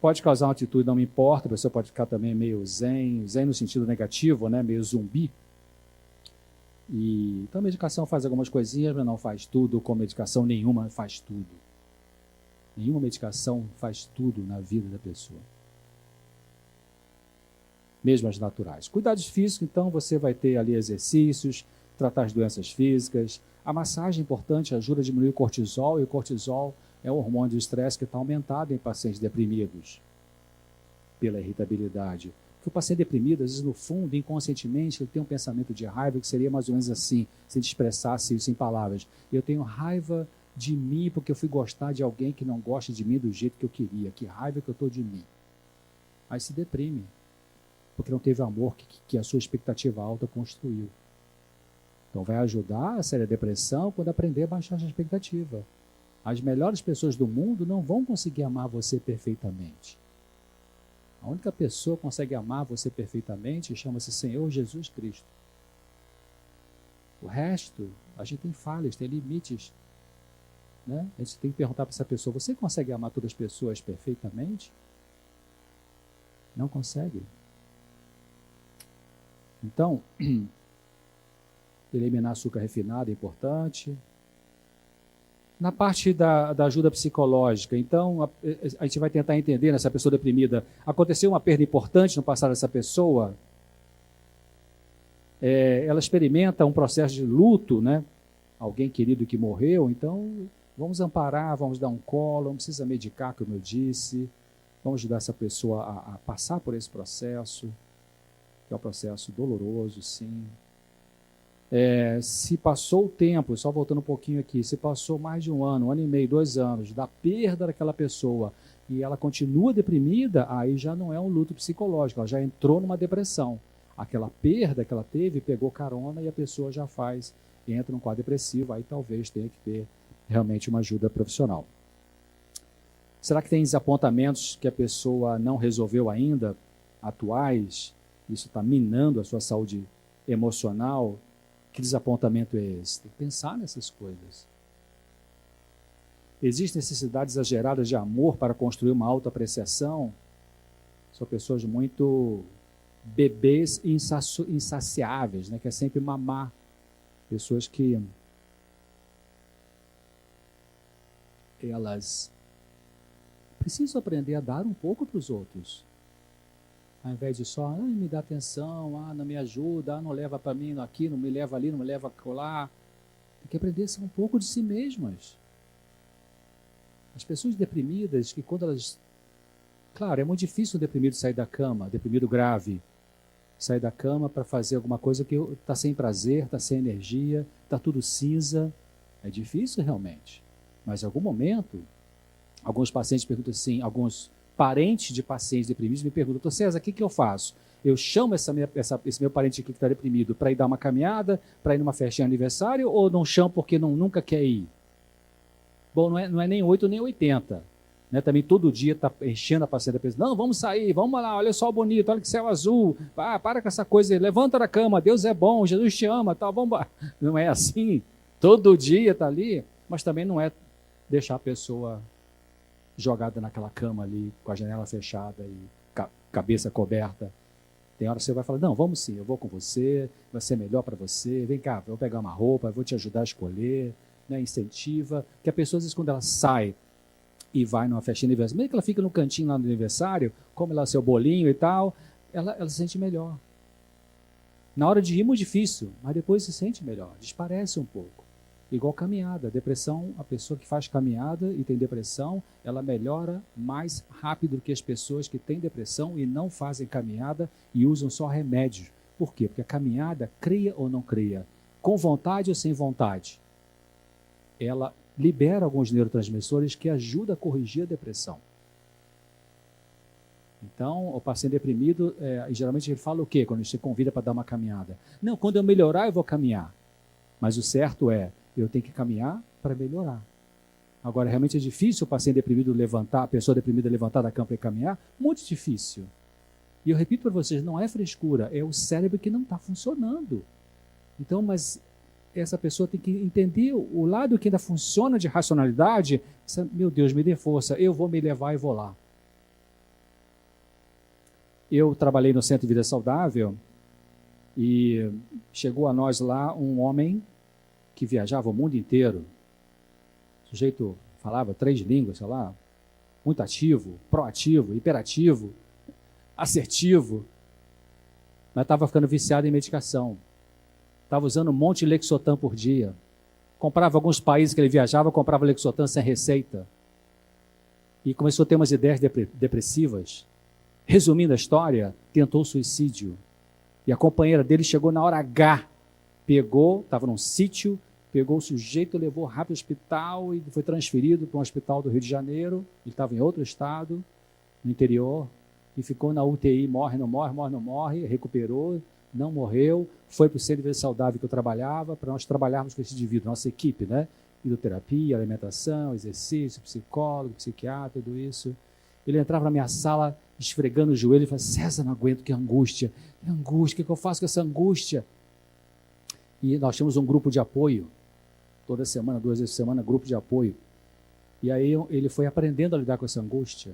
Pode causar uma atitude, não me importa, a pessoa pode ficar também meio zen no sentido negativo, né? Meio zumbi. Então a medicação faz algumas coisinhas, mas não faz tudo, com medicação nenhuma faz tudo. Nenhuma medicação faz tudo na vida da pessoa. Mesmo as naturais. Cuidados físicos, então, você vai ter ali exercícios, tratar as doenças físicas. A massagem é importante, ajuda a diminuir o cortisol, e o cortisol é um hormônio de estresse que está aumentado em pacientes deprimidos pela irritabilidade. Porque o paciente deprimido, às vezes, no fundo, inconscientemente, ele tem um pensamento de raiva que seria mais ou menos assim, se a gente expressasse isso em palavras. Eu tenho raiva de mim porque eu fui gostar de alguém que não gosta de mim do jeito que eu queria. Que raiva que eu estou de mim. Aí se deprime, porque não teve o amor que a sua expectativa alta construiu. Então vai ajudar a sair da depressão quando aprender a baixar a expectativa. As melhores pessoas do mundo não vão conseguir amar você perfeitamente. A única pessoa que consegue amar você perfeitamente chama-se Senhor Jesus Cristo. O resto, a gente tem falhas, tem limites. Né? A gente tem que perguntar para essa pessoa, você consegue amar todas as pessoas perfeitamente? Não consegue. Então, eliminar açúcar refinado é importante. Na parte da ajuda psicológica, então, a gente vai tentar entender nessa pessoa deprimida, aconteceu uma perda importante no passado dessa pessoa, ela experimenta um processo de luto, né? Alguém querido que morreu, então vamos amparar, vamos dar um colo, não precisa medicar, como eu disse, vamos ajudar essa pessoa a passar por esse processo, que é um processo doloroso, sim. Se passou o tempo, só voltando um pouquinho aqui, se passou mais de um ano e meio, 2 anos, da perda daquela pessoa, e ela continua deprimida, aí já não é um luto psicológico, ela já entrou numa depressão. Aquela perda que ela teve, pegou carona e a pessoa já entra num quadro depressivo, aí talvez tenha que ter realmente uma ajuda profissional. Será que tem desapontamentos que a pessoa não resolveu ainda, atuais? Isso está minando a sua saúde emocional? Que desapontamento é esse? Tem que pensar nessas coisas. Existem necessidades exageradas de amor para construir uma autoapreciação? São pessoas muito bebês insaciáveis, né? Que é sempre mamar. Pessoas que elas precisam aprender a dar um pouco para os outros. Ao invés de só, me dá atenção, não me ajuda, não leva para mim aqui, não me leva ali, não me leva lá. Tem que aprender a ser um pouco de si mesmas. As pessoas deprimidas, que quando elas... Claro, é muito difícil o deprimido sair da cama, deprimido grave, sair da cama para fazer alguma coisa que está sem prazer, está sem energia, está tudo cinza. É difícil realmente. Mas em algum momento, alguns pacientes perguntam assim, alguns parentes de pacientes deprimidos me perguntam, César, o que eu faço? Eu chamo esse meu parente aqui que está deprimido para ir dar uma caminhada, para ir numa festinha de aniversário, ou não chamo porque nunca quer ir? Bom, não é nem 8 nem 80. Né? Também todo dia está enchendo a paciente da pessoa, não, vamos sair, vamos lá, olha só o bonito, olha que céu azul, para com essa coisa aí, levanta da cama, Deus é bom, Jesus te ama, tal, vamos lá. Não é assim, todo dia está ali, mas também não é deixar a pessoa jogada naquela cama ali, com a janela fechada e cabeça coberta. Tem hora que você vai falar, não, vamos sim, eu vou com você, vai ser melhor para você, vem cá, vou pegar uma roupa, vou te ajudar a escolher, né, incentiva, que a pessoa, às vezes, quando ela sai e vai numa festinha de aniversário, mesmo que ela fica no cantinho lá no aniversário, come lá seu bolinho e tal, ela se sente melhor. Na hora de ir, muito difícil, mas depois se sente melhor, desparece um pouco. Igual caminhada, depressão, a pessoa que faz caminhada e tem depressão, ela melhora mais rápido do que as pessoas que têm depressão e não fazem caminhada e usam só remédios. Por quê? Porque a caminhada, cria ou não cria, com vontade ou sem vontade, ela libera alguns neurotransmissores que ajudam a corrigir a depressão. Então, o paciente deprimido, geralmente ele fala o quê quando você convida para dar uma caminhada? Não, quando eu melhorar eu vou caminhar. Mas o certo é, eu tenho que caminhar para melhorar. Agora, realmente é difícil o paciente deprimido levantar, a pessoa deprimida levantar da cama e caminhar? Muito difícil. E eu repito para vocês, não é frescura, é o cérebro que não está funcionando. Então, mas essa pessoa tem que entender o lado que ainda funciona de racionalidade. Meu Deus, me dê força, eu vou me levar e vou lá. Eu trabalhei no Centro de Vida Saudável e chegou a nós lá um homem que viajava o mundo inteiro. O sujeito falava 3 línguas, sei lá, muito ativo, proativo, hiperativo, assertivo, mas estava ficando viciado em medicação. Estava usando um monte de Lexotan por dia. Comprava alguns países que ele viajava, comprava Lexotan sem receita. E começou a ter umas ideias depressivas. Resumindo a história, tentou suicídio. E a companheira dele chegou na hora H. Pegou, estava num sítio, pegou o sujeito, levou rápido ao hospital e foi transferido para um hospital do Rio de Janeiro. Ele estava em outro estado, no interior, e ficou na UTI, morre, não morre, recuperou, não morreu, foi para o Centro de Vida Saudável que eu trabalhava, para nós trabalharmos com esse indivíduo, nossa equipe, né? Hidroterapia, alimentação, exercício, psicólogo, psiquiatra, tudo isso. Ele entrava na minha sala, esfregando o joelho, e falava: César, não aguento, que angústia, o que eu faço com essa angústia? E nós tínhamos um grupo de apoio, toda semana, 2 vezes por semana, grupo de apoio. E aí ele foi aprendendo a lidar com essa angústia.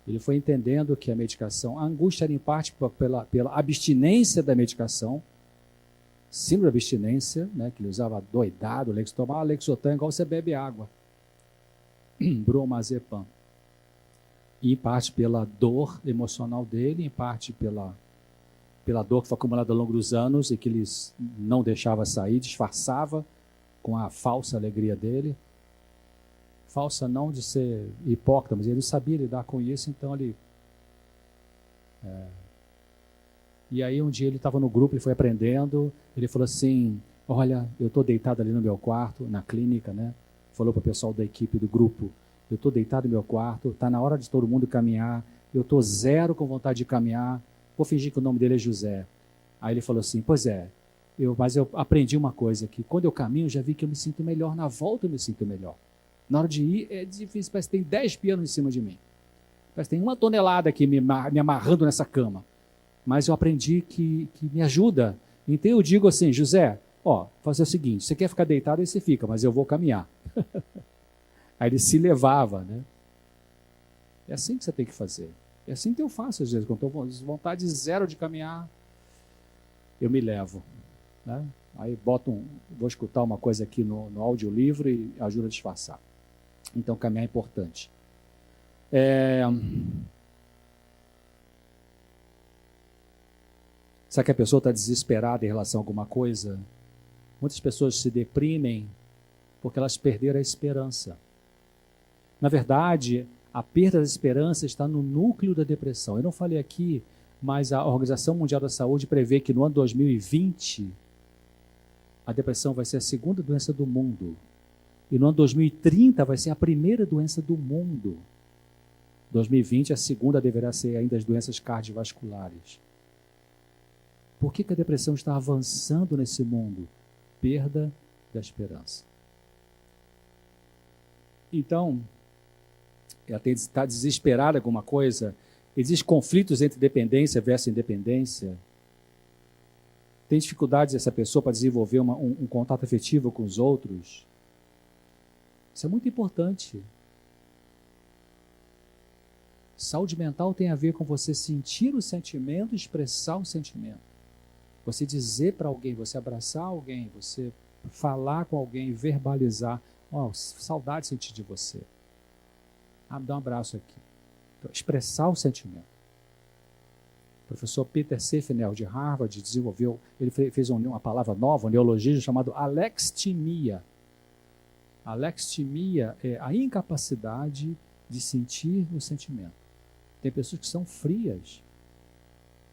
Ele foi entendendo que a medicação, a angústia era em parte pela abstinência da medicação, síndrome da abstinência, né, que ele usava doidado, tomava Lexotan igual você bebe água, bromazepam. E em parte pela dor emocional dele, em parte pela dor que foi acumulada ao longo dos anos e que ele não deixava sair, disfarçava com a falsa alegria dele. Falsa não de ser hipócrita, mas ele sabia lidar com isso, então ele... E aí um dia ele estava no grupo, ele foi aprendendo, ele falou assim: olha, eu estou deitado ali no meu quarto, na clínica, né? Falou para o pessoal da equipe do grupo: eu estou deitado no meu quarto, está na hora de todo mundo caminhar, eu estou zero com vontade de caminhar, vou fingir que o nome dele é José. Aí ele falou assim: pois é, mas eu aprendi uma coisa, que quando eu caminho, já vi que eu me sinto melhor, na volta eu me sinto melhor. Na hora de ir é difícil, parece que tem 10 pianos em cima de mim. Parece que tem 1 tonelada aqui me amarrando nessa cama. Mas eu aprendi que me ajuda. Então eu digo assim: José, fazer o seguinte, você quer ficar deitado, aí você fica, mas eu vou caminhar. Aí ele se levava, né? É assim que você tem que fazer. É assim que eu faço às vezes, quando estou com vontade zero de caminhar, eu me levo, né? Aí vou escutar uma coisa aqui no audiolivro e ajuda a disfarçar. Então caminhar é importante. Será que a pessoa está desesperada em relação a alguma coisa? Muitas pessoas se deprimem porque elas perderam a esperança. Na verdade, a perda da esperança está no núcleo da depressão. Eu não falei aqui, mas a Organização Mundial da Saúde prevê que no ano 2020 a depressão vai ser a 2ª doença do mundo. E no ano 2030 vai ser a 1ª doença do mundo. 2020, a 2ª deverá ser ainda as doenças cardiovasculares. Por que a depressão está avançando nesse mundo? Perda da esperança. Então, ela está desesperada com alguma coisa. Existem conflitos entre dependência versus independência. Tem dificuldades essa pessoa para desenvolver um contato afetivo com os outros. Isso é muito importante. Saúde mental tem a ver com você sentir o sentimento e expressar o sentimento. Você dizer para alguém, você abraçar alguém, você falar com alguém, verbalizar: saudade de sentir de você. Me dá um abraço aqui. Então, expressar o sentimento. O professor Peter Safenel, de Harvard, desenvolveu, ele fez uma palavra nova, um neologismo chamado alextimia. Alextimia é a incapacidade de sentir o sentimento. Tem pessoas que são frias,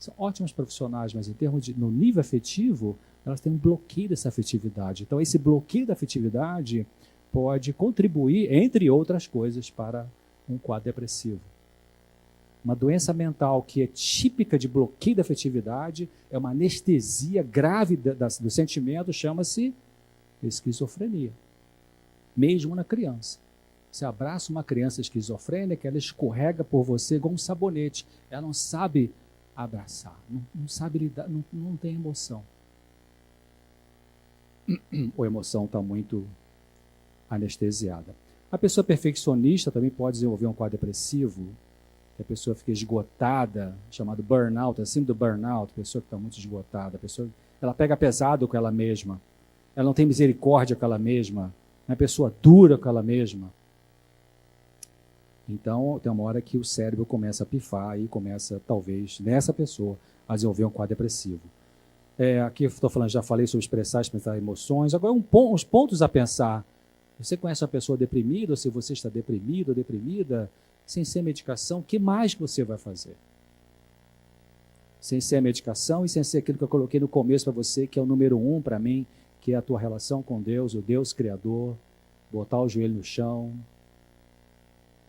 são ótimas profissionais, mas em termos no nível afetivo, elas têm um bloqueio dessa afetividade. Então, esse bloqueio da afetividade pode contribuir, entre outras coisas, para um quadro depressivo. Uma doença mental que é típica de bloqueio da afetividade, é uma anestesia grave do sentimento, chama-se esquizofrenia. Mesmo na criança. Você abraça uma criança esquizofrênica, ela escorrega por você igual um sabonete. Ela não sabe abraçar, não sabe lidar, não tem emoção. ou a emoção está muito anestesiada. A pessoa perfeccionista também pode desenvolver um quadro depressivo, que a pessoa fica esgotada, chamado burnout, acima do burnout, a pessoa que está muito esgotada, a pessoa, ela pega pesado com ela mesma, ela não tem misericórdia com ela mesma, é uma pessoa dura com ela mesma. Então, tem uma hora que o cérebro começa a pifar e começa, talvez, nessa pessoa, a desenvolver um quadro depressivo. Aqui eu estou falando, já falei sobre expressar emoções. Agora, uns pontos a pensar. Você conhece uma pessoa deprimida, ou se você está deprimido ou deprimida, sem ser medicação, o que mais que você vai fazer? Sem ser a medicação e sem ser aquilo que eu coloquei no começo para você, que é o número 1 para mim, que é a tua relação com Deus, o Deus Criador, botar o joelho no chão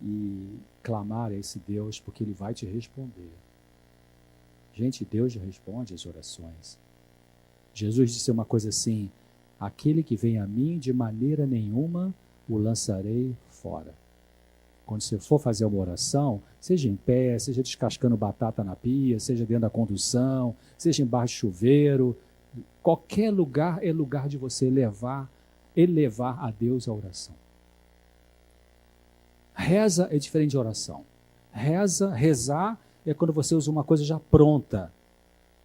e clamar a esse Deus, porque Ele vai te responder. Gente, Deus responde as orações. Jesus disse uma coisa assim: aquele que vem a mim, de maneira nenhuma o lançarei fora. Quando você for fazer uma oração, seja em pé, seja descascando batata na pia, seja dentro da condução, seja embaixo de chuveiro, qualquer lugar é lugar de você elevar a Deus a oração. Reza é diferente de oração. Rezar é quando você usa uma coisa já pronta.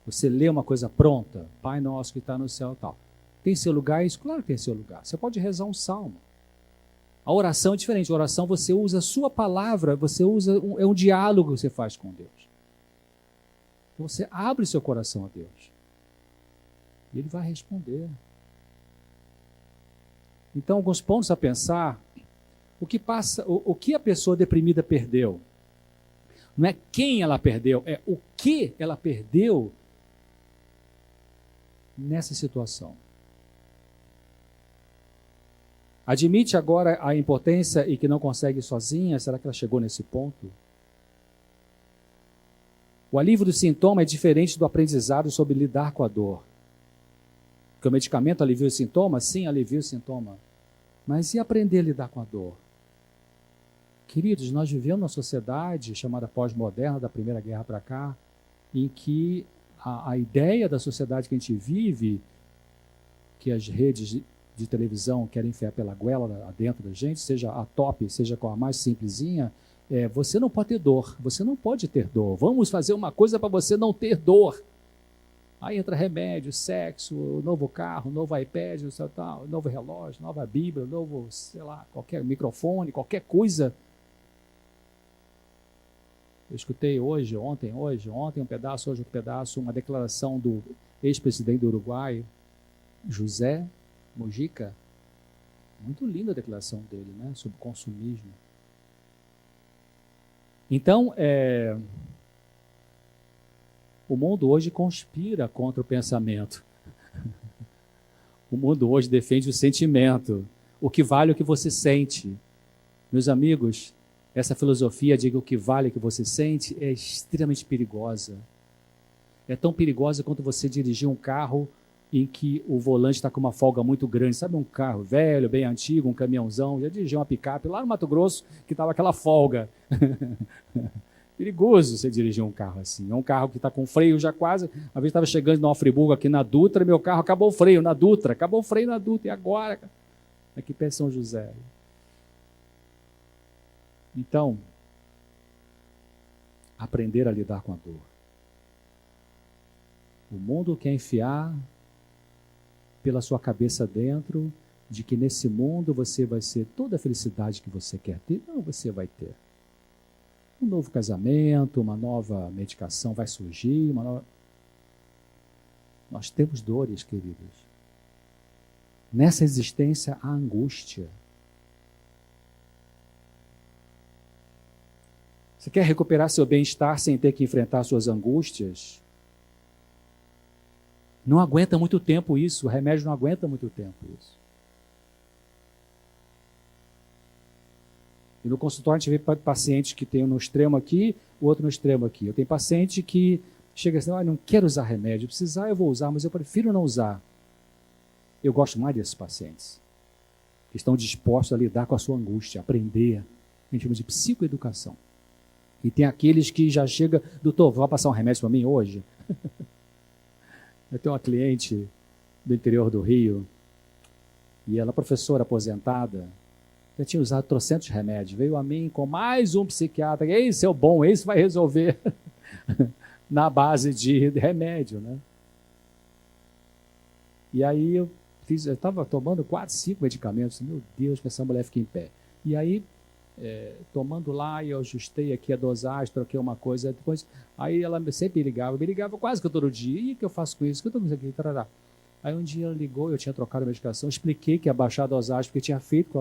Você lê uma coisa pronta, Pai Nosso que está no céu e tal. Tem seu lugar isso? Claro que tem seu lugar. Você pode rezar um salmo. A oração é diferente. A oração você usa a sua palavra, você usa é um diálogo que você faz com Deus. Então você abre seu coração a Deus. E Ele vai responder. Então, alguns pontos a pensar. O que a pessoa deprimida perdeu? Não é quem ela perdeu, é o que ela perdeu nessa situação. Admite agora a impotência e que não consegue sozinha? Será que ela chegou nesse ponto? O alívio do sintoma é diferente do aprendizado sobre lidar com a dor. Porque o medicamento alivia o sintoma? Sim, alivia o sintoma. Mas e aprender a lidar com a dor? Queridos, nós vivemos numa sociedade chamada pós-moderna, da Primeira Guerra para cá, em que a ideia da sociedade que a gente vive, que as redes de televisão querem enfiar pela goela dentro da gente, seja a top, seja com a mais simplesinha, você não pode ter dor, você não pode ter dor. Vamos fazer uma coisa para você não ter dor. Aí entra remédio, sexo, novo carro, novo iPad, novo relógio, nova Bíblia, novo, sei lá, qualquer microfone, qualquer coisa. Eu escutei ontem um pedaço, hoje outro pedaço, uma declaração do ex-presidente do Uruguai, José Mujica. Muito linda a declaração dele, né, sobre consumismo. Então, o mundo hoje conspira contra o pensamento. O mundo hoje defende o sentimento. O que vale é o que você sente. Meus amigos, essa filosofia de que o que vale é o que você sente é extremamente perigosa. É tão perigosa quanto você dirigir um carro em que o volante está com uma folga muito grande. Sabe, um carro velho, bem antigo, um caminhãozão. Já dirigi uma picape lá no Mato Grosso que estava aquela folga. Perigoso você dirigir um carro assim. É um carro que está com freio já quase. Uma vez estava chegando em Nova Friburgo aqui na Dutra, meu carro acabou o freio na Dutra. E agora? Aqui perto de São José. Então, aprender a lidar com a dor. O mundo quer enfiar pela sua cabeça dentro de que nesse mundo você vai ser toda a felicidade que você quer ter. Não, você vai ter. Um novo casamento, uma nova medicação vai surgir, Nós temos dores, queridos. Nessa existência há angústia. Você quer recuperar seu bem-estar sem ter que enfrentar suas angústias? Não aguenta muito tempo isso, o remédio não aguenta muito tempo isso. E no consultório a gente vê pacientes que tem um no extremo aqui, o outro no extremo aqui. Eu tenho paciente que chega assim, não quero usar remédio, precisar eu vou usar, mas eu prefiro não usar. Eu gosto mais desses pacientes, que estão dispostos a lidar com a sua angústia, aprender. A gente chama de psicoeducação. E tem aqueles que já chegam, doutor, vai passar um remédio para mim hoje? Eu tenho uma cliente do interior do Rio, E ela, professora aposentada, já tinha usado trocentos remédios. Veio a mim com mais um psiquiatra. Esse é o bom, esse vai resolver. Na base de remédio, né? E aí eu estava tomando 4, 5 medicamentos. Meu Deus, que essa mulher fica em pé. E aí, tomando lá, eu ajustei aqui a dosagem, troquei uma coisa. Depois, aí ela sempre me ligava quase que todo dia. E o que eu faço com isso? O que eu estou fazendo aqui? Tarará. Aí um dia ela ligou, eu tinha trocado a medicação, expliquei que ia baixar a dosagem, porque tinha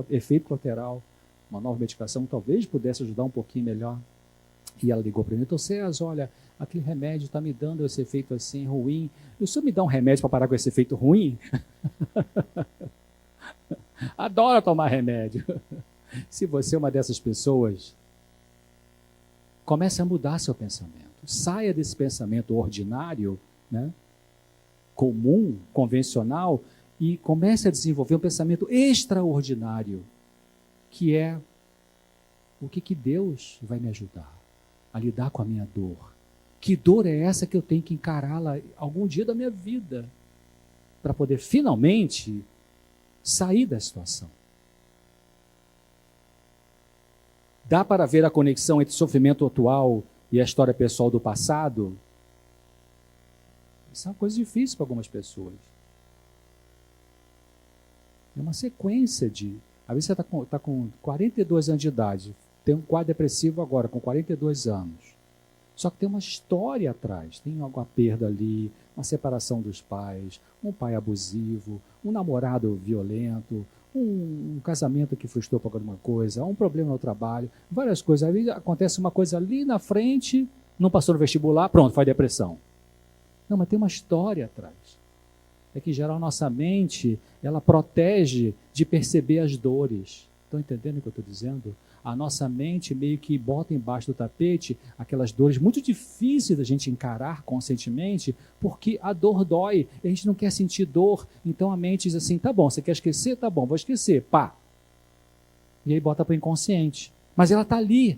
efeito colateral. Uma nova medicação talvez pudesse ajudar um pouquinho melhor. E ela ligou para mim, então César, olha, aquele remédio está me dando esse efeito assim, ruim. E o senhor me dá um remédio para parar com esse efeito ruim? Adoro tomar remédio. Se você é uma dessas pessoas, comece a mudar seu pensamento. Saia desse pensamento ordinário, né, comum, convencional, e comece a desenvolver um pensamento extraordinário, que é o que Deus vai me ajudar a lidar com a minha dor. Que dor é essa que eu tenho que encará-la algum dia da minha vida para poder finalmente sair da situação? Dá para ver a conexão entre o sofrimento atual e a história pessoal do passado? Isso é uma coisa difícil para algumas pessoas. É uma sequência de... Às vezes você está com 42 anos de idade, tem um quadro depressivo agora, com 42 anos. Só que tem uma história atrás. Tem alguma perda ali, uma separação dos pais, um pai abusivo, um namorado violento, um casamento que frustrou por alguma coisa, um problema no trabalho, várias coisas. Aí acontece uma coisa ali na frente, não passou no vestibular, pronto, foi depressão. Não, mas tem uma história atrás. É que, em geral, nossa mente, ela protege de perceber as dores. Estão entendendo o que eu estou dizendo? A nossa mente meio que bota embaixo do tapete aquelas dores muito difíceis da gente encarar conscientemente, porque a dor dói, e a gente não quer sentir dor, então a mente diz assim, tá bom, você quer esquecer? Tá bom, vou esquecer, pá. E aí bota para o inconsciente. Mas ela está ali,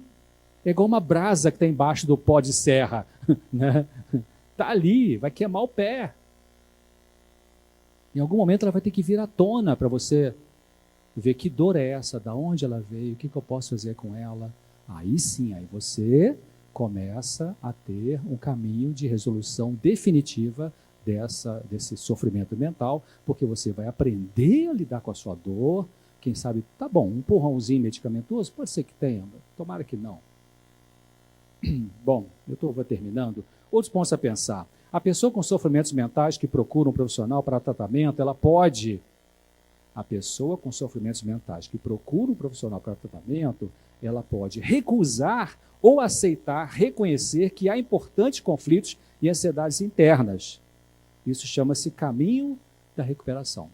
é igual uma brasa que está embaixo do pó de serra, né? Está ali, vai queimar o pé. Em algum momento ela vai ter que vir à tona para você ver que dor é essa, da onde ela veio, o que eu posso fazer com ela. Aí sim, aí você começa a ter um caminho de resolução definitiva desse sofrimento mental, porque você vai aprender a lidar com a sua dor. Quem sabe, tá bom, um empurrãozinho medicamentoso, pode ser que tenha, tomara que não. Bom, vou terminando. Outros pontos a pensar. A pessoa com sofrimentos mentais que procura um profissional para tratamento, a pessoa com sofrimentos mentais que procura um profissional para tratamento, ela pode recusar ou aceitar, reconhecer que há importantes conflitos e ansiedades internas. Isso chama-se caminho da recuperação.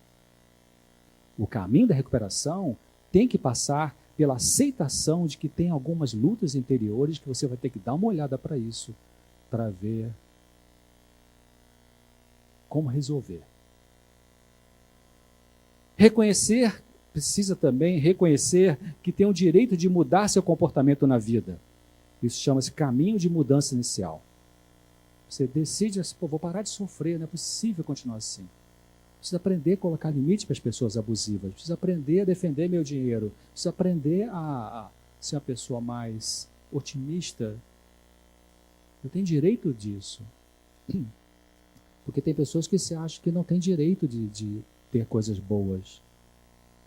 O caminho da recuperação tem que passar pela aceitação de que tem algumas lutas interiores que você vai ter que dar uma olhada para isso, para ver como resolver. Precisa também reconhecer que tem o direito de mudar seu comportamento na vida. Isso chama-se caminho de mudança inicial. Você decide assim, vou parar de sofrer, não é possível continuar assim. Precisa aprender a colocar limite para as pessoas abusivas, precisa aprender a defender meu dinheiro, precisa aprender a ser uma pessoa mais otimista. Eu tenho direito disso. Porque tem pessoas que se acham que não têm direito de ter coisas boas.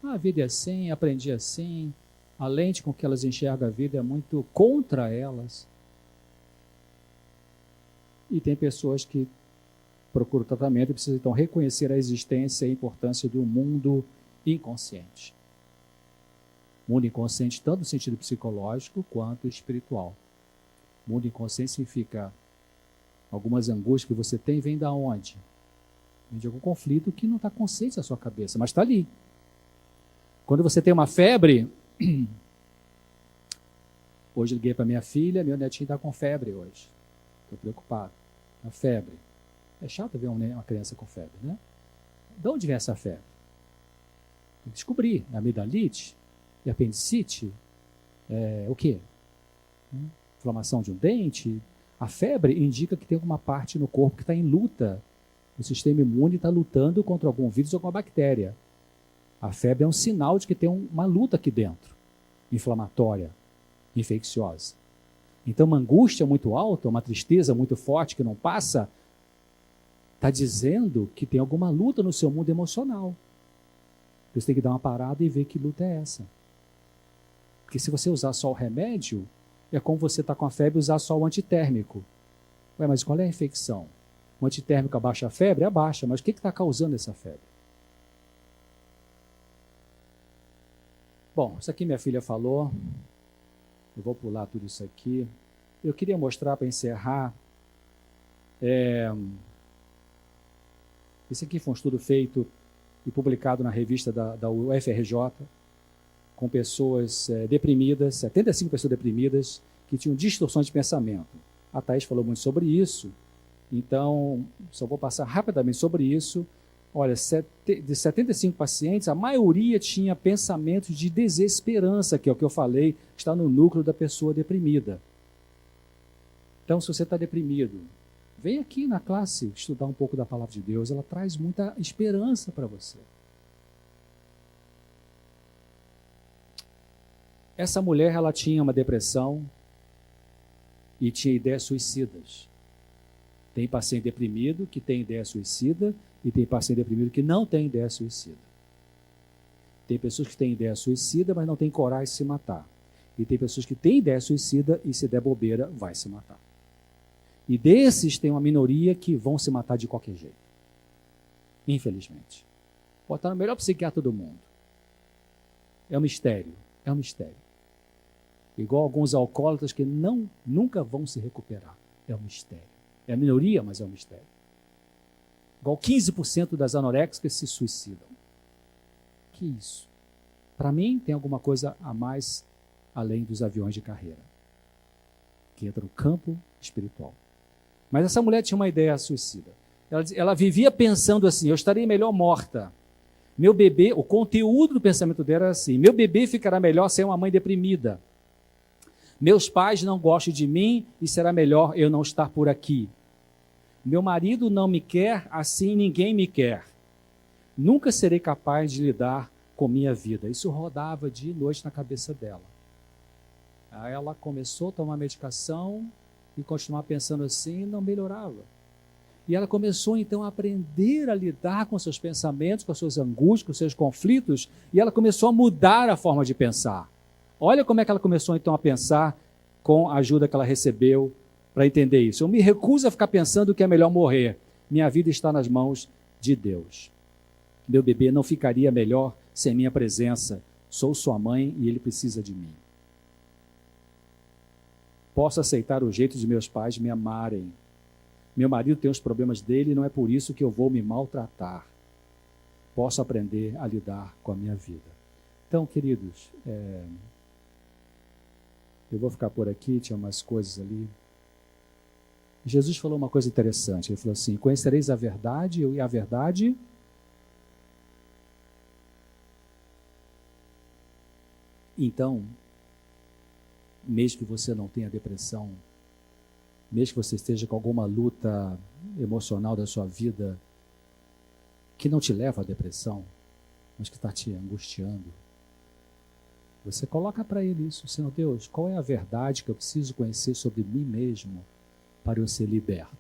A vida é assim, aprendi assim, a lente com que elas enxergam a vida é muito contra elas. E tem pessoas que procuram tratamento e precisam então reconhecer a existência e a importância do mundo inconsciente. Mundo inconsciente tanto no sentido psicológico quanto espiritual. Mundo inconsciente significa algumas angústias que você tem, vem da onde? Vem de algum conflito que não está consciente da sua cabeça, mas está ali. Quando você tem uma febre, hoje liguei para minha filha, meu netinho está com febre hoje. Estou preocupado. A febre. É chato ver uma criança com febre, né? De onde vem essa febre? Tem que descobrir. É amidalite? É apendicite? É o quê? Inflamação de um dente? A febre indica que tem alguma parte no corpo que está em luta. O sistema imune está lutando contra algum vírus ou alguma bactéria. A febre é um sinal de que tem uma luta aqui dentro, inflamatória, infecciosa. Então, uma angústia muito alta, uma tristeza muito forte que não passa, está dizendo que tem alguma luta no seu mundo emocional. Você tem que dar uma parada e ver que luta é essa. Porque se você usar só o remédio, é como você está com a febre e usar só o antitérmico. Ué, mas qual é a infecção? O antitérmico abaixa a febre? Abaixa, mas o que está causando essa febre? Bom, isso aqui minha filha falou. Eu vou pular tudo isso aqui. Eu queria mostrar para encerrar. Esse aqui foi um estudo feito e publicado na revista da UFRJ, com pessoas deprimidas, 75 pessoas deprimidas, que tinham distorções de pensamento. A Thaís falou muito sobre isso, então só vou passar rapidamente sobre isso. Olha, de 75 pacientes, a maioria tinha pensamentos de desesperança, que é o que eu falei, está no núcleo da pessoa deprimida. Então, se você está deprimido, vem aqui na classe estudar um pouco da Palavra de Deus, ela traz muita esperança para você. Essa mulher, ela tinha uma depressão e tinha ideias suicidas. Tem paciente deprimido que tem ideia suicida e tem paciente deprimido que não tem ideia suicida. Tem pessoas que têm ideia suicida, mas não têm coragem de se matar. E tem pessoas que têm ideia suicida e se der bobeira, vai se matar. E desses tem uma minoria que vão se matar de qualquer jeito. Infelizmente. Pode estar no melhor psiquiatra do mundo. É um mistério. É um mistério. Igual alguns alcoólatras que nunca vão se recuperar. É um mistério. É a minoria, mas é um mistério. Igual 15% das anoréxicas se suicidam. Que isso? Para mim, tem alguma coisa a mais além dos aviões de carreira, que entra no campo espiritual. Mas essa mulher tinha uma ideia suicida. Ela vivia pensando assim, eu estarei melhor morta. Meu bebê, o conteúdo do pensamento dela era assim, meu bebê ficará melhor sem uma mãe deprimida. Meus pais não gostam de mim e será melhor eu não estar por aqui. Meu marido não me quer, assim ninguém me quer. Nunca serei capaz de lidar com minha vida. Isso rodava dia e noite na cabeça dela. Aí ela começou a tomar medicação e continuar pensando assim, não melhorava. E ela começou então a aprender a lidar com seus pensamentos, com as suas angústias, com os seus conflitos, e ela começou a mudar a forma de pensar. Olha como é que ela começou então a pensar com a ajuda que ela recebeu para entender isso. Eu me recuso a ficar pensando que é melhor morrer. Minha vida está nas mãos de Deus. Meu bebê não ficaria melhor sem minha presença. Sou sua mãe e ele precisa de mim. Posso aceitar o jeito de meus pais me amarem. Meu marido tem os problemas dele e não é por isso que eu vou me maltratar. Posso aprender a lidar com a minha vida. Então, queridos, eu vou ficar por aqui, tinha umas coisas ali. Jesus falou uma coisa interessante, ele falou assim, conhecereis a verdade e a verdade então, mesmo que você não tenha depressão, mesmo que você esteja com alguma luta emocional da sua vida que não te leva à depressão, mas que está te angustiando, você coloca para ele isso, Senhor Deus, qual é a verdade que eu preciso conhecer sobre mim mesmo para eu ser liberto?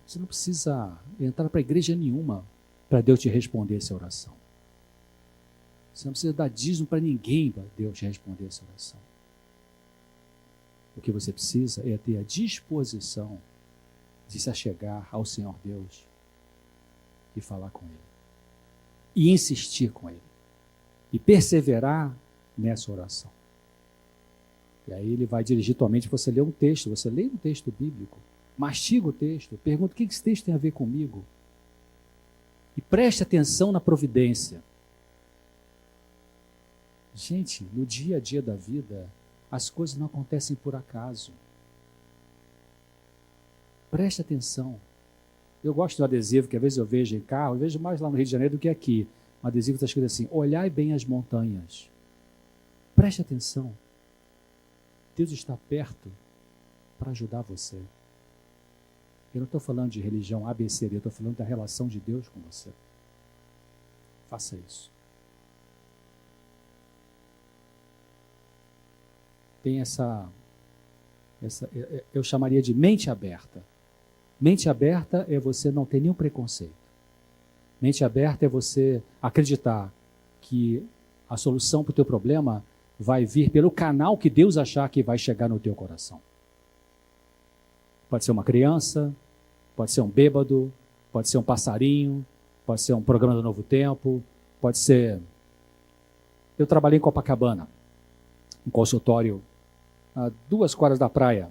Você não precisa entrar para a igreja nenhuma para Deus te responder essa oração. Você não precisa dar dízimo para ninguém para Deus te responder essa oração. O que você precisa é ter a disposição de se achegar ao Senhor Deus e falar com Ele. E insistir com Ele. E perseverar nessa oração. E aí Ele vai dirigir tua mente, você lê um texto, você lê um texto bíblico, mastiga o texto, pergunta o que esse texto tem a ver comigo. E preste atenção na providência. Gente, no dia a dia da vida, as coisas não acontecem por acaso. Preste atenção. Eu gosto de um adesivo que às vezes eu vejo em carro, eu vejo mais lá no Rio de Janeiro do que aqui. Um adesivo que está escrito assim, olhai bem as montanhas. Preste atenção. Deus está perto para ajudar você. Eu não estou falando de religião ABCD, eu estou falando da relação de Deus com você. Faça isso. Tem eu chamaria de mente aberta. Mente aberta é você não ter nenhum preconceito. Mente aberta é você acreditar que a solução para o teu problema vai vir pelo canal que Deus achar que vai chegar no teu coração. Pode ser uma criança, pode ser um bêbado, pode ser um passarinho, pode ser um programa do Novo Tempo, pode ser... Eu trabalhei em Copacabana, um consultório a 2 quadras da praia,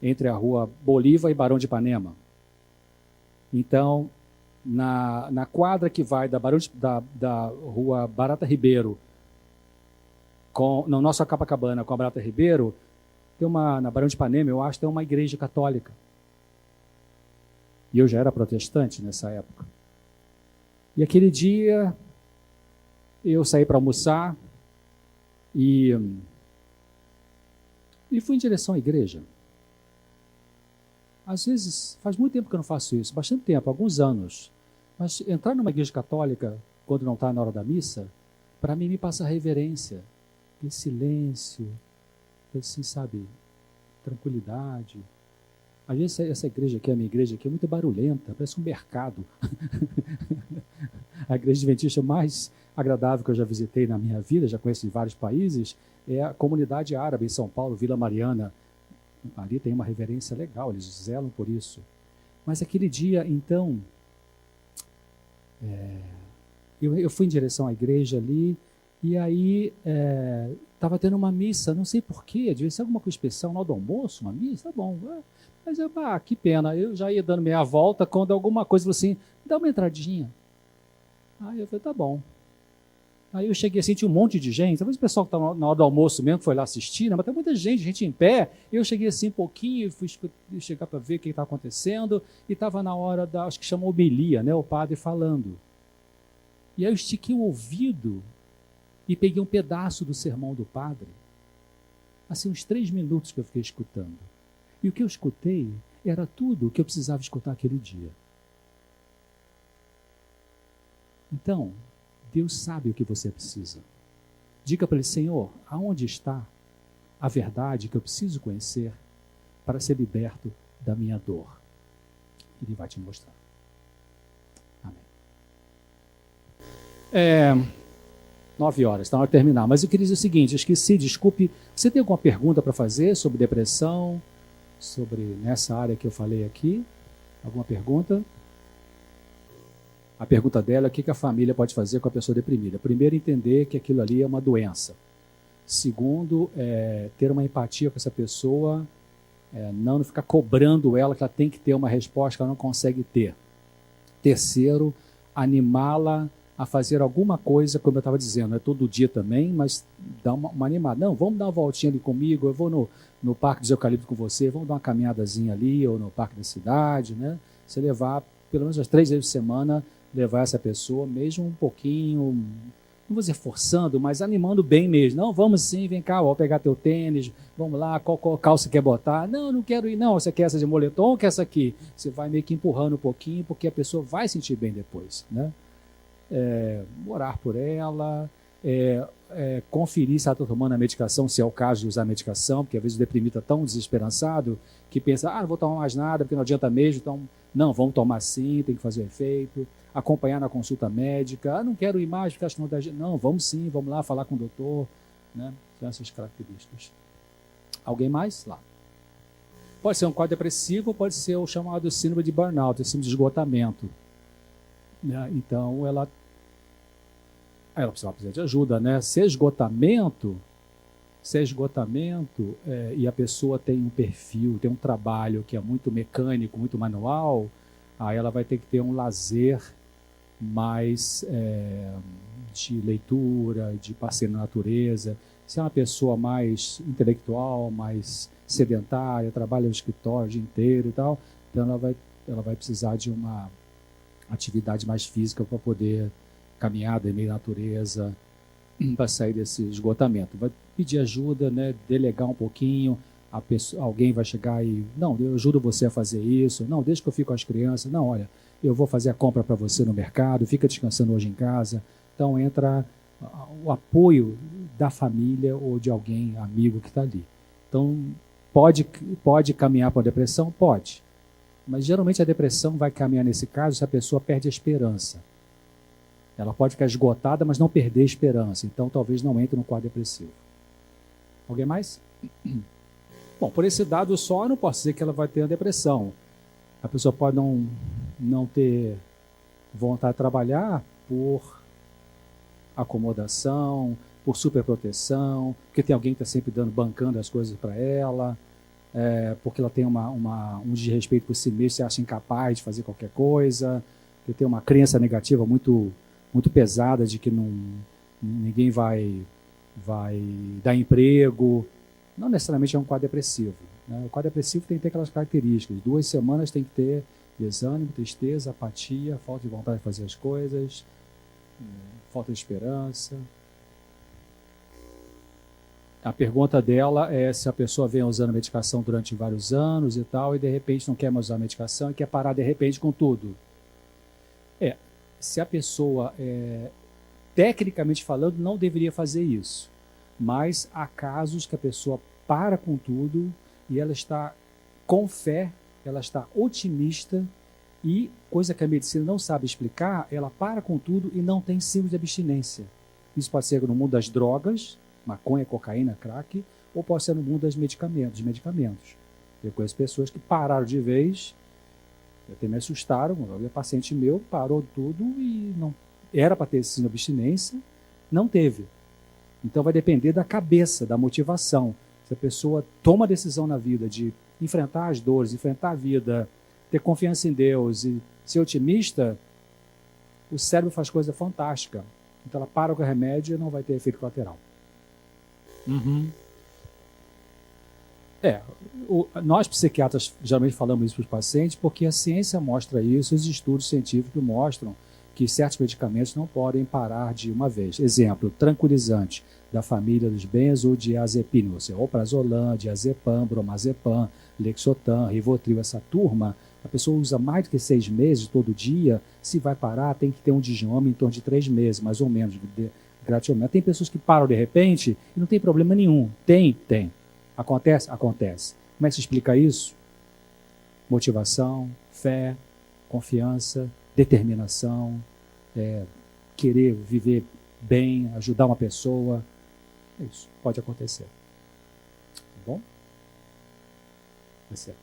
entre a rua Bolívar e Barão de Ipanema. Então, na quadra que vai da rua Barata Ribeiro, na nossa Copacabana com a Barata Ribeiro, tem na Barão de Ipanema, eu acho, tem uma igreja católica. E eu já era protestante nessa época. E aquele dia, eu saí para almoçar e fui em direção à igreja. Às vezes, faz muito tempo que eu não faço isso, bastante tempo, alguns anos. Mas entrar numa igreja católica, quando não está na hora da missa, para mim me passa reverência, aquele silêncio, assim, sabe, tranquilidade. Às vezes essa igreja aqui, a minha igreja aqui, é muito barulhenta, parece um mercado. A igreja adventista mais agradável que eu já visitei na minha vida, já conheço de vários países, é a comunidade árabe em São Paulo, Vila Mariana. Ali tem uma reverência legal, eles zelam por isso. Mas aquele dia, então, eu fui em direção à igreja ali, e aí estava tendo uma missa, não sei porquê, devia ser alguma coisa especial, na hora do almoço, uma missa, tá bom. Mas que pena, eu já ia dando meia volta, quando alguma coisa falou assim, dá uma entradinha. Aí eu falei, tá bom. Aí eu cheguei assim, tinha um monte de gente, talvez o pessoal que estava na hora do almoço mesmo foi lá assistir, né? Mas tem muita gente em pé. Eu cheguei assim um pouquinho, fui chegar para ver o que estava acontecendo, e estava na hora acho que chama homilia, né? O padre falando. E aí eu estiquei o ouvido e peguei um pedaço do sermão do padre. Assim, uns 3 minutos que eu fiquei escutando. E o que eu escutei era tudo o que eu precisava escutar aquele dia. Então, Deus sabe o que você precisa. Diga para ele, Senhor, aonde está a verdade que eu preciso conhecer para ser liberto da minha dor? Ele vai te mostrar. Amém. 9 horas, está na hora de terminar. Mas eu queria dizer o seguinte, eu esqueci, desculpe. Você tem alguma pergunta para fazer sobre depressão, sobre nessa área que eu falei aqui? Alguma pergunta? A pergunta dela é o que a família pode fazer com a pessoa deprimida. Primeiro, entender que aquilo ali é uma doença. Segundo, ter uma empatia com essa pessoa, não ficar cobrando ela que ela tem que ter uma resposta que ela não consegue ter. Terceiro, animá-la a fazer alguma coisa, como eu estava dizendo, não é todo dia também, mas dá uma animada. Não, vamos dar uma voltinha ali comigo, eu vou no Parque dos Eucaliptos com você, vamos dar uma caminhadazinha ali, ou no Parque da Cidade, né? Você levar, pelo menos 3 vezes por semana, levar essa pessoa, mesmo um pouquinho, não vou dizer forçando, mas animando bem mesmo. Não, vamos sim, vem cá, vou pegar teu tênis, vamos lá, qual calça você quer botar? Não quero ir, não, você quer essa de moletom ou quer essa aqui? Você vai meio que empurrando um pouquinho, porque a pessoa vai sentir bem depois, né? Orar por ela, conferir se ela está tomando a medicação, se é o caso de usar a medicação, porque às vezes o deprimido está tão desesperançado que pensa, não vou tomar mais nada, porque não adianta mesmo, então, não, vamos tomar sim, tem que fazer o efeito, acompanhar na consulta médica, não quero ir mais, porque acho que não, vamos sim, vamos lá falar com o doutor, né? São essas características. Alguém mais? Lá. Pode ser um quadro depressivo, pode ser o chamado síndrome de burnout, síndrome de esgotamento. Né? Então, ela precisa de ajuda, né? Se é esgotamento, e a pessoa tem um perfil, tem um trabalho que é muito mecânico, muito manual, aí ela vai ter que ter um lazer mais de leitura, de passeio na natureza. Se é uma pessoa mais intelectual, mais sedentária, trabalha no escritório o dia inteiro e tal, então ela vai precisar de uma atividade mais física para poder caminhar em meio à natureza, para sair desse esgotamento. Vai pedir ajuda, né, delegar um pouquinho, alguém vai chegar e, não, eu ajudo você a fazer isso, não, deixa que eu fico com as crianças, não, olha, eu vou fazer a compra para você no mercado, fica descansando hoje em casa. Então entra o apoio da família ou de alguém, amigo que está ali. Então, pode caminhar para a depressão? Pode. Mas geralmente a depressão vai caminhar nesse caso se a pessoa perde a esperança. Ela pode ficar esgotada, mas não perder a esperança. Então, talvez não entre no quadro depressivo. Alguém mais? Bom, por esse dado só, eu não posso dizer que ela vai ter uma depressão. A pessoa pode não ter vontade de trabalhar por acomodação, por superproteção, porque tem alguém que está sempre bancando as coisas para ela, porque ela tem um desrespeito por si mesma, se acha incapaz de fazer qualquer coisa, que tem uma crença negativa muito, muito pesada de que ninguém vai dar emprego. Não necessariamente é um quadro depressivo. Né? O quadro depressivo tem que ter aquelas características. 2 semanas tem que ter desânimo, tristeza, apatia, falta de vontade de fazer as coisas, falta de esperança. A pergunta dela é se a pessoa vem usando a medicação durante vários anos e tal, e de repente não quer mais usar a medicação e quer parar de repente com tudo. Se a pessoa, tecnicamente falando, não deveria fazer isso. Mas há casos que a pessoa para com tudo e ela está com fé, ela está otimista e, coisa que a medicina não sabe explicar, ela para com tudo e não tem síndrome de abstinência. Isso pode ser no mundo das drogas, maconha, cocaína, crack, ou pode ser no mundo dos medicamentos. Eu conheço pessoas que pararam de vez, até me assustaram, um paciente meu parou tudo e não era para ter síndrome de abstinência, não teve. Então vai depender da cabeça, da motivação. Se a pessoa toma a decisão na vida de enfrentar as dores, enfrentar a vida, ter confiança em Deus e ser otimista, o cérebro faz coisa fantástica. Então ela para com o remédio e não vai ter efeito colateral. Nós psiquiatras geralmente falamos isso para os pacientes porque a ciência mostra isso, os estudos científicos mostram que certos medicamentos não podem parar de uma vez. Exemplo, tranquilizante da família dos benzodiazepínicos, ou seja, alprazolam, diazepam, bromazepam, lexotan, rivotril, essa turma, a pessoa usa mais do que 6 meses todo dia, se vai parar tem que ter um desmame em torno de 3 meses, mais ou menos, gradativamente. Tem pessoas que param de repente e não tem problema nenhum. Tem. Acontece? Acontece. Como é que se explica isso? Motivação, fé, confiança, determinação, querer viver bem, ajudar uma pessoa. Isso pode acontecer. Tá bom? Vai ser.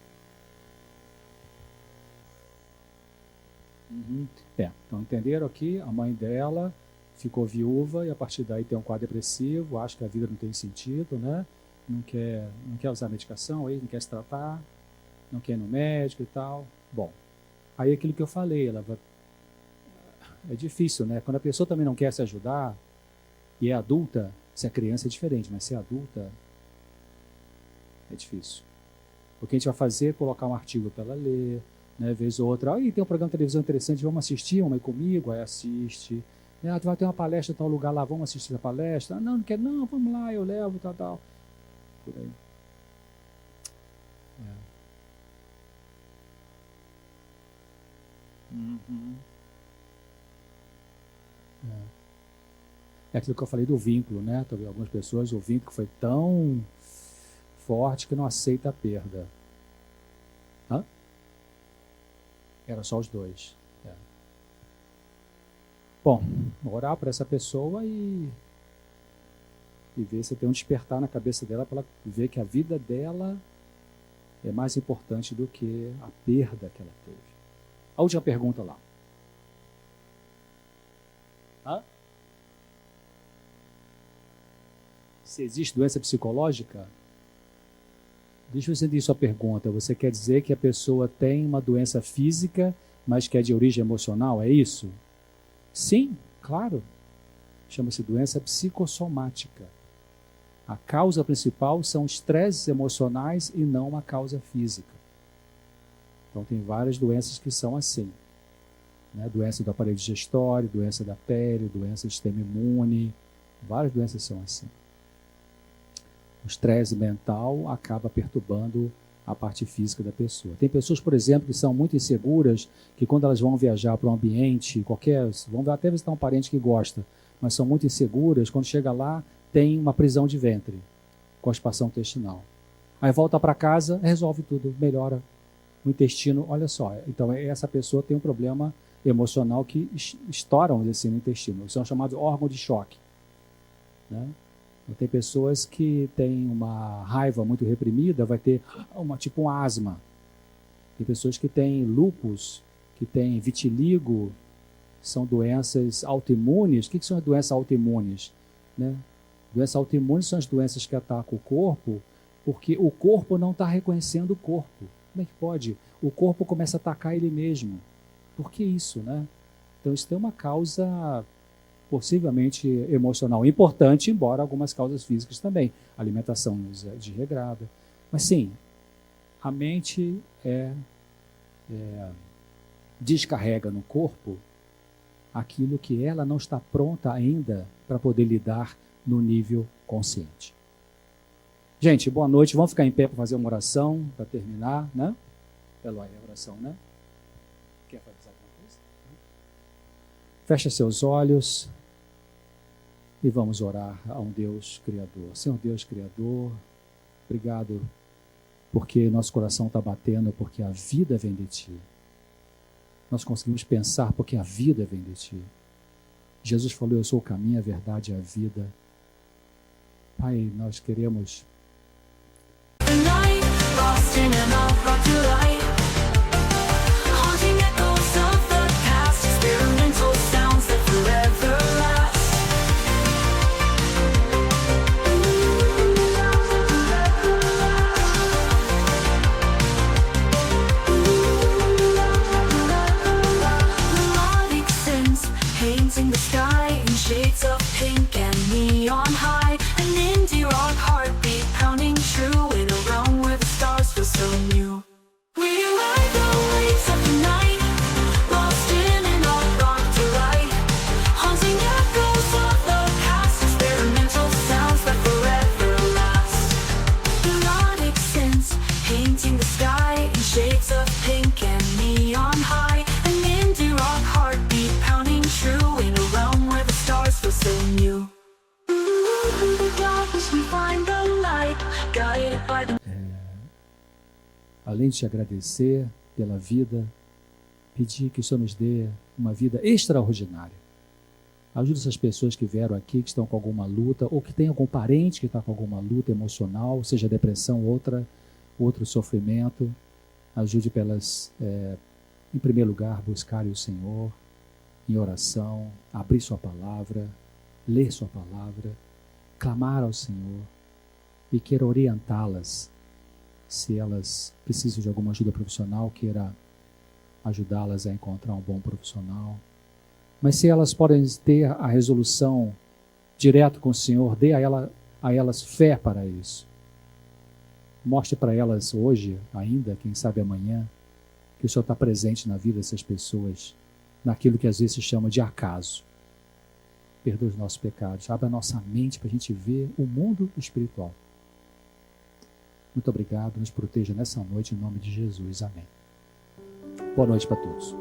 Então entenderam aqui? A mãe dela ficou viúva e a partir daí tem um quadro depressivo, acha que a vida não tem sentido, né? Não quer usar medicação, aí não quer se tratar, não quer ir no médico e tal. Bom, aí aquilo que eu falei, é difícil, né? Quando a pessoa também não quer se ajudar e é adulta, se é criança é diferente, mas se é adulta é difícil. O que a gente vai fazer é colocar um artigo para ela ler, né? Vez ou outra, aí tem um programa de televisão interessante, vamos assistir, vamos aí comigo, aí assiste. Vai ter uma palestra em tal lugar lá, vamos assistir a palestra. Não quer, não, vamos lá, eu levo, tal. Por aí. É aquilo que eu falei do vínculo, né? Algumas pessoas, o vínculo foi tão forte que não aceita a perda. Era só os dois. Bom, orar para essa pessoa e ver se tem um despertar na cabeça dela para ela ver que a vida dela é mais importante do que a perda que ela teve. A última pergunta lá. Se existe doença psicológica? Deixa eu entender sua pergunta. Você quer dizer que a pessoa tem uma doença física, mas que é de origem emocional? É isso? Sim, claro. Chama-se doença psicossomática. A causa principal são estresses emocionais e não uma causa física. Então, tem várias doenças que são assim. Né? Doença do aparelho digestório, doença da pele, doença do sistema imune. Várias doenças são assim. O estresse mental acaba perturbando a parte física da pessoa. Tem pessoas, por exemplo, que são muito inseguras, que quando elas vão viajar para um ambiente qualquer, vão até visitar um parente que gosta, mas são muito inseguras, quando chega lá, tem uma prisão de ventre, constipação intestinal. Aí volta para casa, resolve tudo, melhora o intestino. Olha só, então essa pessoa tem um problema emocional que estoura, vamos dizer assim, no intestino. Isso é um chamado órgão de choque, né? Tem pessoas que têm uma raiva muito reprimida, vai ter tipo um asma. Tem pessoas que têm lúpus, que têm vitiligo, são doenças autoimunes. O que são as doenças autoimunes? Né? Doenças autoimunes são as doenças que atacam o corpo, porque o corpo não está reconhecendo o corpo. Como é que pode? O corpo começa a atacar ele mesmo. Por que isso, né? Então isso tem uma causa possivelmente emocional importante, embora algumas causas físicas também. Alimentação desregrada. Mas sim, a mente descarrega no corpo aquilo que ela não está pronta ainda para poder lidar no nível consciente. Gente, boa noite. Vamos ficar em pé para fazer uma oração, para terminar, né? Eloy, a oração, né? Quer fazer alguma coisa? Fecha seus olhos e vamos orar a um Deus Criador. Senhor Deus Criador, obrigado porque nosso coração está batendo, porque a vida vem de Ti. Nós conseguimos pensar porque a vida vem de Ti. Jesus falou, eu sou o caminho, a verdade e a vida. Pai, nós queremos painting the sky in shades of pink and neon high. An indie rock heartbeat pounding true in a realm where the stars feel so new. We ride the waves of the night, lost in an alt rock delight. Haunting echoes of the past, experimental sounds that forever last. Erotic synths painting the sky in shades of pink and neon high. An indie rock heartbeat pounding true in a realm where the stars feel so new. In the darkness we find the light, guided by the... Além de te agradecer pela vida, pedir que o Senhor nos dê uma vida extraordinária. Ajude essas pessoas que vieram aqui, que estão com alguma luta, ou que tem algum parente que está com alguma luta emocional, seja depressão, outro sofrimento. Ajude pelas, em primeiro lugar, buscarem o Senhor em oração, abrir sua palavra, ler sua palavra, clamar ao Senhor e queira orientá-las. Se elas precisam de alguma ajuda profissional, queira ajudá-las a encontrar um bom profissional. Mas se elas podem ter a resolução direto com o Senhor, dê a elas fé para isso. Mostre para elas hoje, ainda, quem sabe amanhã, que o Senhor está presente na vida dessas pessoas, naquilo que às vezes se chama de acaso. Perdoa os nossos pecados, abra a nossa mente para a gente ver o mundo espiritual. Muito obrigado, nos proteja nessa noite em nome de Jesus. Amém. Boa noite para todos.